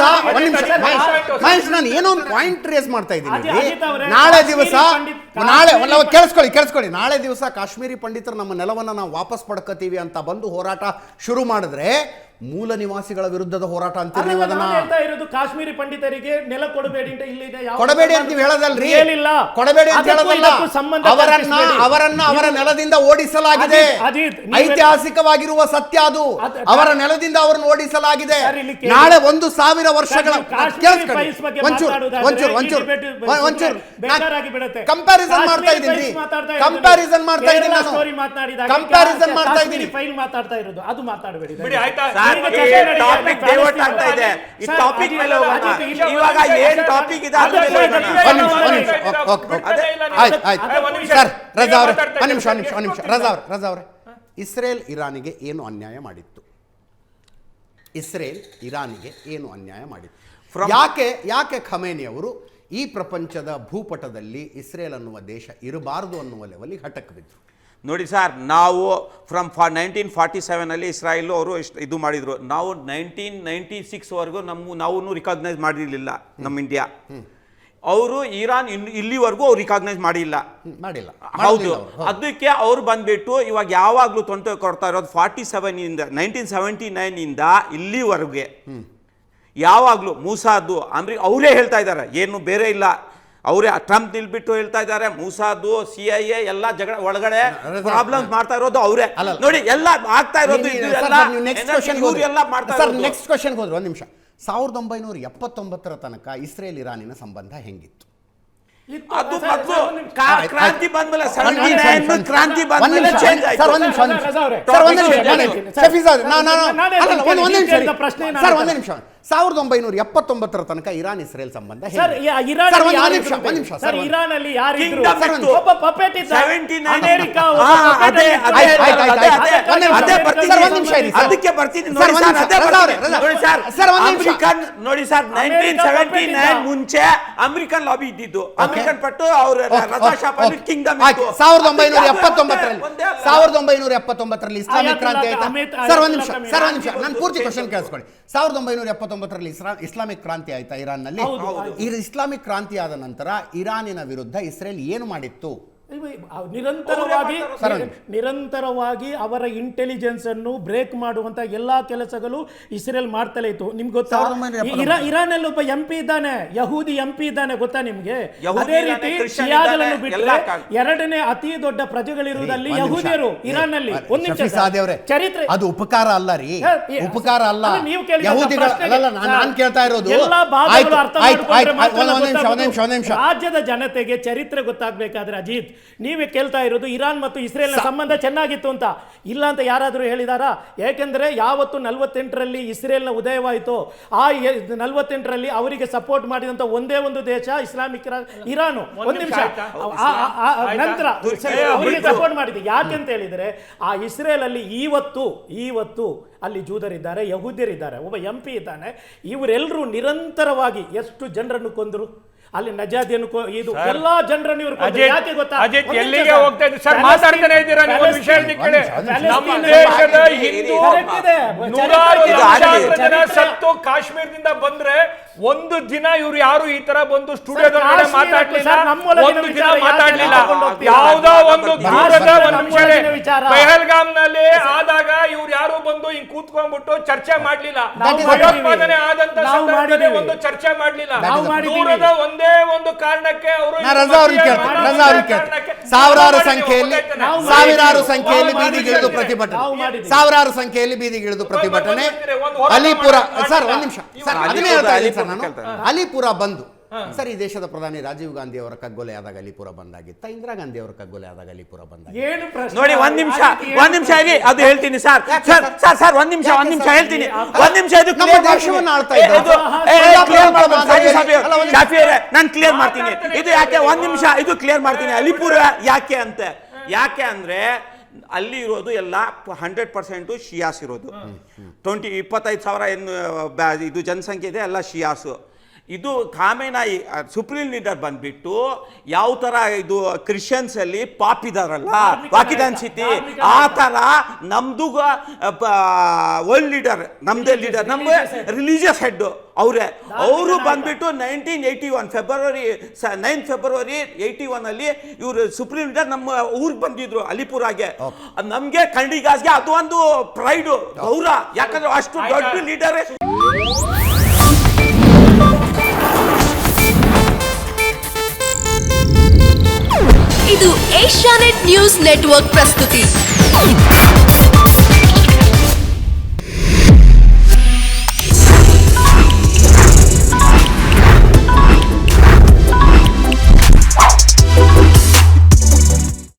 ಮಹೇಶ್, ನಾನು ಏನೋ ಒಂದು ಪಾಯಿಂಟ್ ರೇಸ್ ಮಾಡ್ತಾ ಇದ್ದೀನಿ. ನಾಳೆ ದಿವಸ ಕೇಳಿಸ್ಕೊಳ್ಳಿ, ನಾಳೆ ದಿವಸ ಕಾಶ್ಮೀರಿ ಪಂಡಿತರು ನಮ್ಮ ನೆಲವನ್ನ ನಾವು ವಾಪಸ್ ಪಡ್ಕೋತೀವಿ ಅಂತ ಬಂದು ಹೋರಾಟ ಶುರು ಮಾಡಿದ್ರೆ ಮೂಲ ನಿವಾಸಿಗಳ ವಿರುದ್ಧದ ಹೋರಾಟ ಅಂತೀವಿ. ಕಾಶ್ಮೀರಿ ಪಂಡಿತರಿಗೆ ನೆಲ ಕೊಡಬೇಡಿ ಅಂತ ಇಲ್ಲಿದೆ. ಕೊಡಬೇಡಿ ಅಂತ ಹೇಳೋದಲ್ರಿ, ಕೊಡಬೇಡಿ ಅಂತ ಹೇಳೋದಲ್ಲ. ಅವರನ್ನ ಅವರ ನೆಲದಿಂದ ಓಡಿಸಲಾಗಿದೆ. ಐತಿಹಾಸಿಕವಾಗಿರುವ ಸತ್ಯ ಅದು. ಅವರ ನೆಲದಿಂದ ಅವರನ್ನು ಓಡಿಸಲಾಗಿದೆ. ನಾಳೆ 1,000 ವರ್ಷಗಳ ಕಂಪ್ಯಾರಿಸನ್ ಕಂಪ್ಯಾರಿಸನ್ ಮಾಡ್ತಾ ಇದ್ದೀನಿ ಕಂಪ್ಯಾರಿಸನ್ ಮಾಡ್ತಾ ಇದ್ದೀನಿ ನಾನು ಸ್ಟೋರಿ ಮಾತಾಡಿದಾಗ ಕಂಪ್ಯಾರಿಸನ್ ಮಾಡ್ತಾ ಇದ್ದೀನಿ ಫೈಲ್ ಮಾತಾಡ್ತಾ ಇರೋದು ಅದು ಮಾತಾಡಬೇಡಿ ಬಿಡಿ ಆಯ್ತಾ ಟಾಪಿಕ್ ಡೈವರ್ಟ್ ಆಗ್ತಾ ಇದೆ ಈ ಟಾಪಿಕ್ ಮೇಲೆ ಹೋಗೋಣ ಇವಾಗ ಏನ್ ಟಾಪಿಕ್ ಇದೆ ಅದ್ರ ಮೇಲೆ ಹೋಗೋಣ ಸರ್ ರಜಾ ಅವರೇ ಒಂದು ನಿಮಿಷ ರಜಾ ಅವರೇ ಇಸ್ರೇಲ್ ಇರಾನಿಗೆ ಏನು ಅನ್ಯಾಯ ಮಾಡಿತ್ತು ಯಾಕೆ ಖಮೇನಿ ಅವರು ಈ ಪ್ರಪಂಚದ ಭೂಪಟದಲ್ಲಿ ಇಸ್ರೇಲ್ ಅನ್ನುವ ದೇಶ ಇರಬಾರದು ಅನ್ನುವ ಲೆವೆಲ್ಗೆ ಹಠಕ್ಕೆ ಬಿದ್ದರು? ನೋಡಿ ಸರ್, ನಾವು ಫ್ರಮ್ 1947 ಇಸ್ರಾಯೇಲ್ ಅವರು ಇದು ಮಾಡಿದ್ರು. ನಾವು 1996ವರೆಗೂ ನಾವು ರಿಕಾಗ್ನೈಸ್ ಮಾಡಿರಲಿಲ್ಲ ನಮ್ಮ ಇಂಡಿಯಾ. ಅವರು ಇರಾನ್ ಇಲ್ಲಿವರೆಗೂ ಅವ್ರು ರಿಕಾಗ್ನೈಸ್ ಮಾಡಿಲ್ಲ. ಹೌದು, ಅದಕ್ಕೆ ಅವ್ರು ಬಂದ್ಬಿಟ್ಟು ಇವಾಗ ಯಾವಾಗಲೂ ತೊಂದರೆ ಕೊಡ್ತಾ ಇರೋದು 1979 ಇಲ್ಲಿವರೆಗೆ ಯಾವಾಗಲೂ ಮೂಸಾದು ಅವರೇ ಹೇಳ್ತಾ ಇದ್ದಾರೆ, ಏನು ಬೇರೆ ಇಲ್ಲ. ಅವರೇ ಟ್ರಂಪ್ ನಿಲ್ಬಿಟ್ಟು ಹೇಳ್ತಾ ಇದ್ದಾರೆ, ಮೂಸಾದು CIA ಎಲ್ಲ ಜಗಳ ಒಳಗಡೆ ಪ್ರಾಬ್ಲಮ್ಸ್ ಮಾಡ್ತಾ ಇರೋದು ಅವರೇ. ನೋಡಿ ಎಲ್ಲ ಆಗ್ತಾ ಇರೋದು ಎಲ್ಲ ಮಾಡ್ತಾ ಇರೋದು. ನೆಕ್ಸ್ಟ್ ಕ್ವೆಶ್ಚನ್ ಹೋದ್ರು ಒಂದು ನಿಮಿಷ. 1979 ತನಕ ಇಸ್ರೇಲ್ ಇರಾನಿನ ಸಂಬಂಧ ಹೆಂಗಿತ್ತು? ಅದು ಮೊದಲು ಕ್ರಾಂತಿ ಬಂದ್ಮೇಲೆ 79 ಕ್ರಾಂತಿ ಬಂದ್ಮೇಲೆ ಚೇಂಜ್ ಆಯ್ತು. ಸರ್ ಒಂದು ನಿಮಿಷ 1979 ತನಕ ಇರಾನ್ ಇಸ್ರೇಲ್ ಸಂಬಂಧ ಇರಾನಲ್ಲಿ ಯಾರಿದ್ರು? ಅದಕ್ಕೆ ಬರ್ತೀನಿ ನೋಡಿ ಸರ್. 1979 ಮುಂಚೆ ಅಮೆರಿಕನ್ ಲಾಬಿ ಇದ್ದಿದ್ದು. ಅಮೆರಿಕನ್ ಪಟ್ಟು ಅವ್ರ ಕಿಂಗ್ಡಮ್ 1979 ಇಸ್ಲಾಮಿಕ್ ಕ್ರಾಂತಿ ಆಯ್ತಾ? ಸರ್ ಒಂದು ನಿಮಿಷ ನಾನು ಪೂರ್ತಿ ಕ್ವಶನ್ ಕೇಳಿಸ್ಕೊಳ್ಳಿ. 1979 ಇಸ್ಲಾಮಿಕ್ ಕ್ರಾಂತಿ ಆಯ್ತಾ ಇರಾನ್ನಲ್ಲಿ? ಈ ಇಸ್ಲಾಮಿಕ್ ಕ್ರಾಂತಿ ಆದ ನಂತರ ಇರಾನಿನ ವಿರುದ್ಧ ಇಸ್ರೇಲ್ ಏನು ಮಾಡಿತ್ತು? ನಿರಂತರವಾಗಿ ಅವರ ಇಂಟೆಲಿಜೆನ್ಸ್ ಅನ್ನು ಬ್ರೇಕ್ ಮಾಡುವಂತ ಎಲ್ಲಾ ಕೆಲಸಗಳು ಇಸ್ರೇಲ್ ಮಾಡ್ತಲೇ ಇತ್ತು. ನಿಮ್ಗೆ ಗೊತ್ತಾ, ಇರಾನ್ ಅಲ್ಲಿ ಒಬ್ಬ MP ಇದ್ದಾನೆ, ಯಹೂದಿ MP ಇದ್ದಾನೆ, ಗೊತ್ತಾ ನಿಮ್ಗೆ? ಅದೇ ರೀತಿ ಶಿಯಾಗಳನ್ನು ಬಿಟ್ಟರೆ ಎರಡನೇ ಅತಿ ದೊಡ್ಡ ಪ್ರಜೆಗಳಿರುವುದಲ್ಲಿ ಯಹೂದಿಯರು ಇರಾನ್ ನಲ್ಲಿ. ಒಂದು ನಿಮಿಷ, ಚರಿತ್ರೆ ಅದು ಉಪಕಾರ ಅಲ್ಲ ರೀ, ಉಪಕಾರ ಅಲ್ಲ. ನಾನು ಕೇಳ್ತಾ ಇರೋದು ರಾಜ್ಯದ ಜನತೆಗೆ ಚರಿತ್ರೆ ಗೊತ್ತಾಗ್ಬೇಕಾದ್ರೆ ಅಜಿತ್, ನೀವೇ ಕೇಳ್ತಾ ಇರೋದು ಇರಾನ್ ಮತ್ತು ಇಸ್ರೇಲ್ನ ಸಂಬಂಧ ಚೆನ್ನಾಗಿತ್ತು ಅಂತ. ಇಲ್ಲ ಅಂತ ಯಾರಾದರೂ ಹೇಳಿದಾರಾ? ಯಾಕೆಂದ್ರೆ ಯಾವತ್ತು 48ರಲ್ಲಿ ಇಸ್ರೇಲ್ನ ಉದಯವಾಯಿತು, ಆ 48ರಲ್ಲಿ ಅವರಿಗೆ ಸಪೋರ್ಟ್ ಮಾಡಿದಂತ ಒಂದೇ ಒಂದು ದೇಶ ಇಸ್ಲಾಮಿಕ್ ಇರಾನು. ಒಂದು ನಿಮಿಷ, ನಂತರ ಅವರಿಗೆ ಸಪೋರ್ಟ್ ಮಾಡಿದೆ. ಯಾಕೆಂತ ಹೇಳಿದ್ರೆ ಆ ಇಸ್ರೇಲ್ ಅಲ್ಲಿ ಇವತ್ತು ಅಲ್ಲಿ ಜೂದರಿದ್ದಾರೆ, ಯಹೂದ್ಯರಿದ್ದಾರೆ, ಒಬ್ಬ MP ಇದ್ದಾನೆ. ಇವರೆಲ್ಲರೂ ನಿರಂತರವಾಗಿ ಎಷ್ಟು ಜನರನ್ನು ಕೊಂದರು ಅಲ್ಲಿ. ನಜಾದಿಯನ್ನು ಇದು ಎಲ್ಲಾ ಜನರನ್ನು ಇವರು ಯಾಕೆ ಗೊತ್ತಾ? ಎಲ್ಲಿಗೆ ಹೋಗ್ತಾ ಇದ್ದೀರಿ ಸರ್? ಮಾತಾಡ್ತಾನೆ ಇದ್ದೀರಾ ನೀವು ಒಂದು ವಿಷಯದ ಕಡೆ. ನಮ್ಮ ದೇಶದ ಹಿಂದೂ ನೂರಾರು ಜನ ಸತ್ತು ಕಾಶ್ಮೀರದಿಂದ ಬಂದ್ರೆ ಒಂದು ದಿನ ಇವ್ರು ಯಾರು ಈ ತರ ಬಂದು ಸ್ಟುಡಿಯೋದೊಳಗಡೆ ಮಾತಾಡ್ಲಿಲ್ಲ, ಒಂದು ದಿನ ಮಾತಾಡ್ಲಿಲ್ಲ. ಯಾವುದೋ ಒಂದು ದೂರದ ಒಂದು ವಿಷಯ ಪೆಹಲ್ಗಾಮ್ ನಲ್ಲಿ ಆದಾಗ ಇವ್ರು ಯಾರು ಬಂದು ಹಿಂಗ್ ಕೂತ್ಕೊಂಡ್ಬಿಟ್ಟು ಚರ್ಚೆ ಮಾಡ್ಲಿಲ್ಲ. ಭಯೋತ್ಪಾದನೆ ಆದಂತ ಸಂದರ್ಭದಲ್ಲಿ ಒಂದು ಚರ್ಚೆ ಮಾಡ್ಲಿಲ್ಲ. ದೂರದ ಒಂದೇ ಒಂದು ಕಾರಣಕ್ಕೆ ಅವರು ಸಾವಿರಾರು ಸಂಖ್ಯೆಯಲ್ಲಿ ಬೀದಿಗಿಳಿದು ಪ್ರತಿಭಟನೆ ಅಲಿಪುರ. ಸರ್ ಒಂದು ನಿಮಿಷ, ಅದನ್ನೇ ಹೇಳ್ತಾ ಇದ್ದೀನಿ ಸರ್ ನಾನು. ಅಲಿಪುರ ಬಂದು ಸರ್, ಈ ದೇಶದ ಪ್ರಧಾನಿ ರಾಜೀವ್ ಗಾಂಧಿ ಅವರ ಕಗ್ಗೊಲೆ ಆದಾಗ ಅಲಿಪುರ ಬಂದಾಗಿತ್ತ? ಇಂದಿರಾ ಗಾಂಧಿ ಅವರ ಕಗ್ಗೊಲೆ ಆದಾಗ ಅಲಿಪುರ ಬಂದಾಗಿತ್ತ? ನೋಡಿ ಒಂದ್ ನಿಮಿಷ ಆಗಿ ಅದು ಹೇಳ್ತೀನಿ ಸರ್. ಒಂದ್ ನಿಮಿಷ ಹೇಳ್ತೀನಿ. ನಾನು ಕ್ಲಿಯರ್ ಮಾಡ್ತೀನಿ ಇದು ಯಾಕೆ. ಒಂದ್ ನಿಮಿಷ ಇದು ಕ್ಲಿಯರ್ ಮಾಡ್ತೀನಿ. ಅಲಿಪುರ ಯಾಕೆ ಅಂದ್ರೆ ಅಲ್ಲಿ ಇರೋದು ಎಲ್ಲ 100% ಶಿಯಾಸ್ ಇರೋದು. 25,000 ಏನು ಇದು ಜನಸಂಖ್ಯೆ ಇದೆ, ಎಲ್ಲ ಶಿಯಾಸು. ಇದು ಖಾಮೇನಾಯಿ ಸುಪ್ರೀಂ ಲೀಡರ್ ಬಂದ್ಬಿಟ್ಟು ಯಾವ ತರ ಇದು ಕ್ರಿಶ್ಚಿಯನ್ಸ್ ಅಲ್ಲಿ ಪಾಪ್ ಇದಾರಲ್ಲ, ವಾಕಿದಾನ್ಸಿತಿ, ಆ ತರ ನಮ್ದು ವರ್ಲ್ಡ್ ಲೀಡರ್, ನಮ್ದೇ ಲೀಡರ್, ನಮ್ಮ ರಿಲಿಜಿಯಸ್ ಹೆಡ್ ಅವರು ಬಂದ್ಬಿಟ್ಟು 1981 ಫೆಬ್ರವರಿ 81 ಅಲ್ಲಿ ಇವರು ಸುಪ್ರೀಂ ಲೀಡರ್ ನಮ್ಮ ಊರಿಗೆ ಬಂದಿದ್ರು ಅಲಿಪುರಾಗೆ. ನಮ್ಗೆ ಖಂಡಿಗಾಸ್ಗೆ ಅದು ಒಂದು ಪ್ರೈಡ್ ಗೌರವ, ಯಾಕಂದ್ರೆ ಅಷ್ಟು ದೊಡ್ಡ ಲೀಡರ್. ಇದು ಏಷ್ಯಾನೆಟ್ ನ್ಯೂಸ್ ನೆಟ್ವರ್ಕ್ ಪ್ರಸ್ತುತಿ.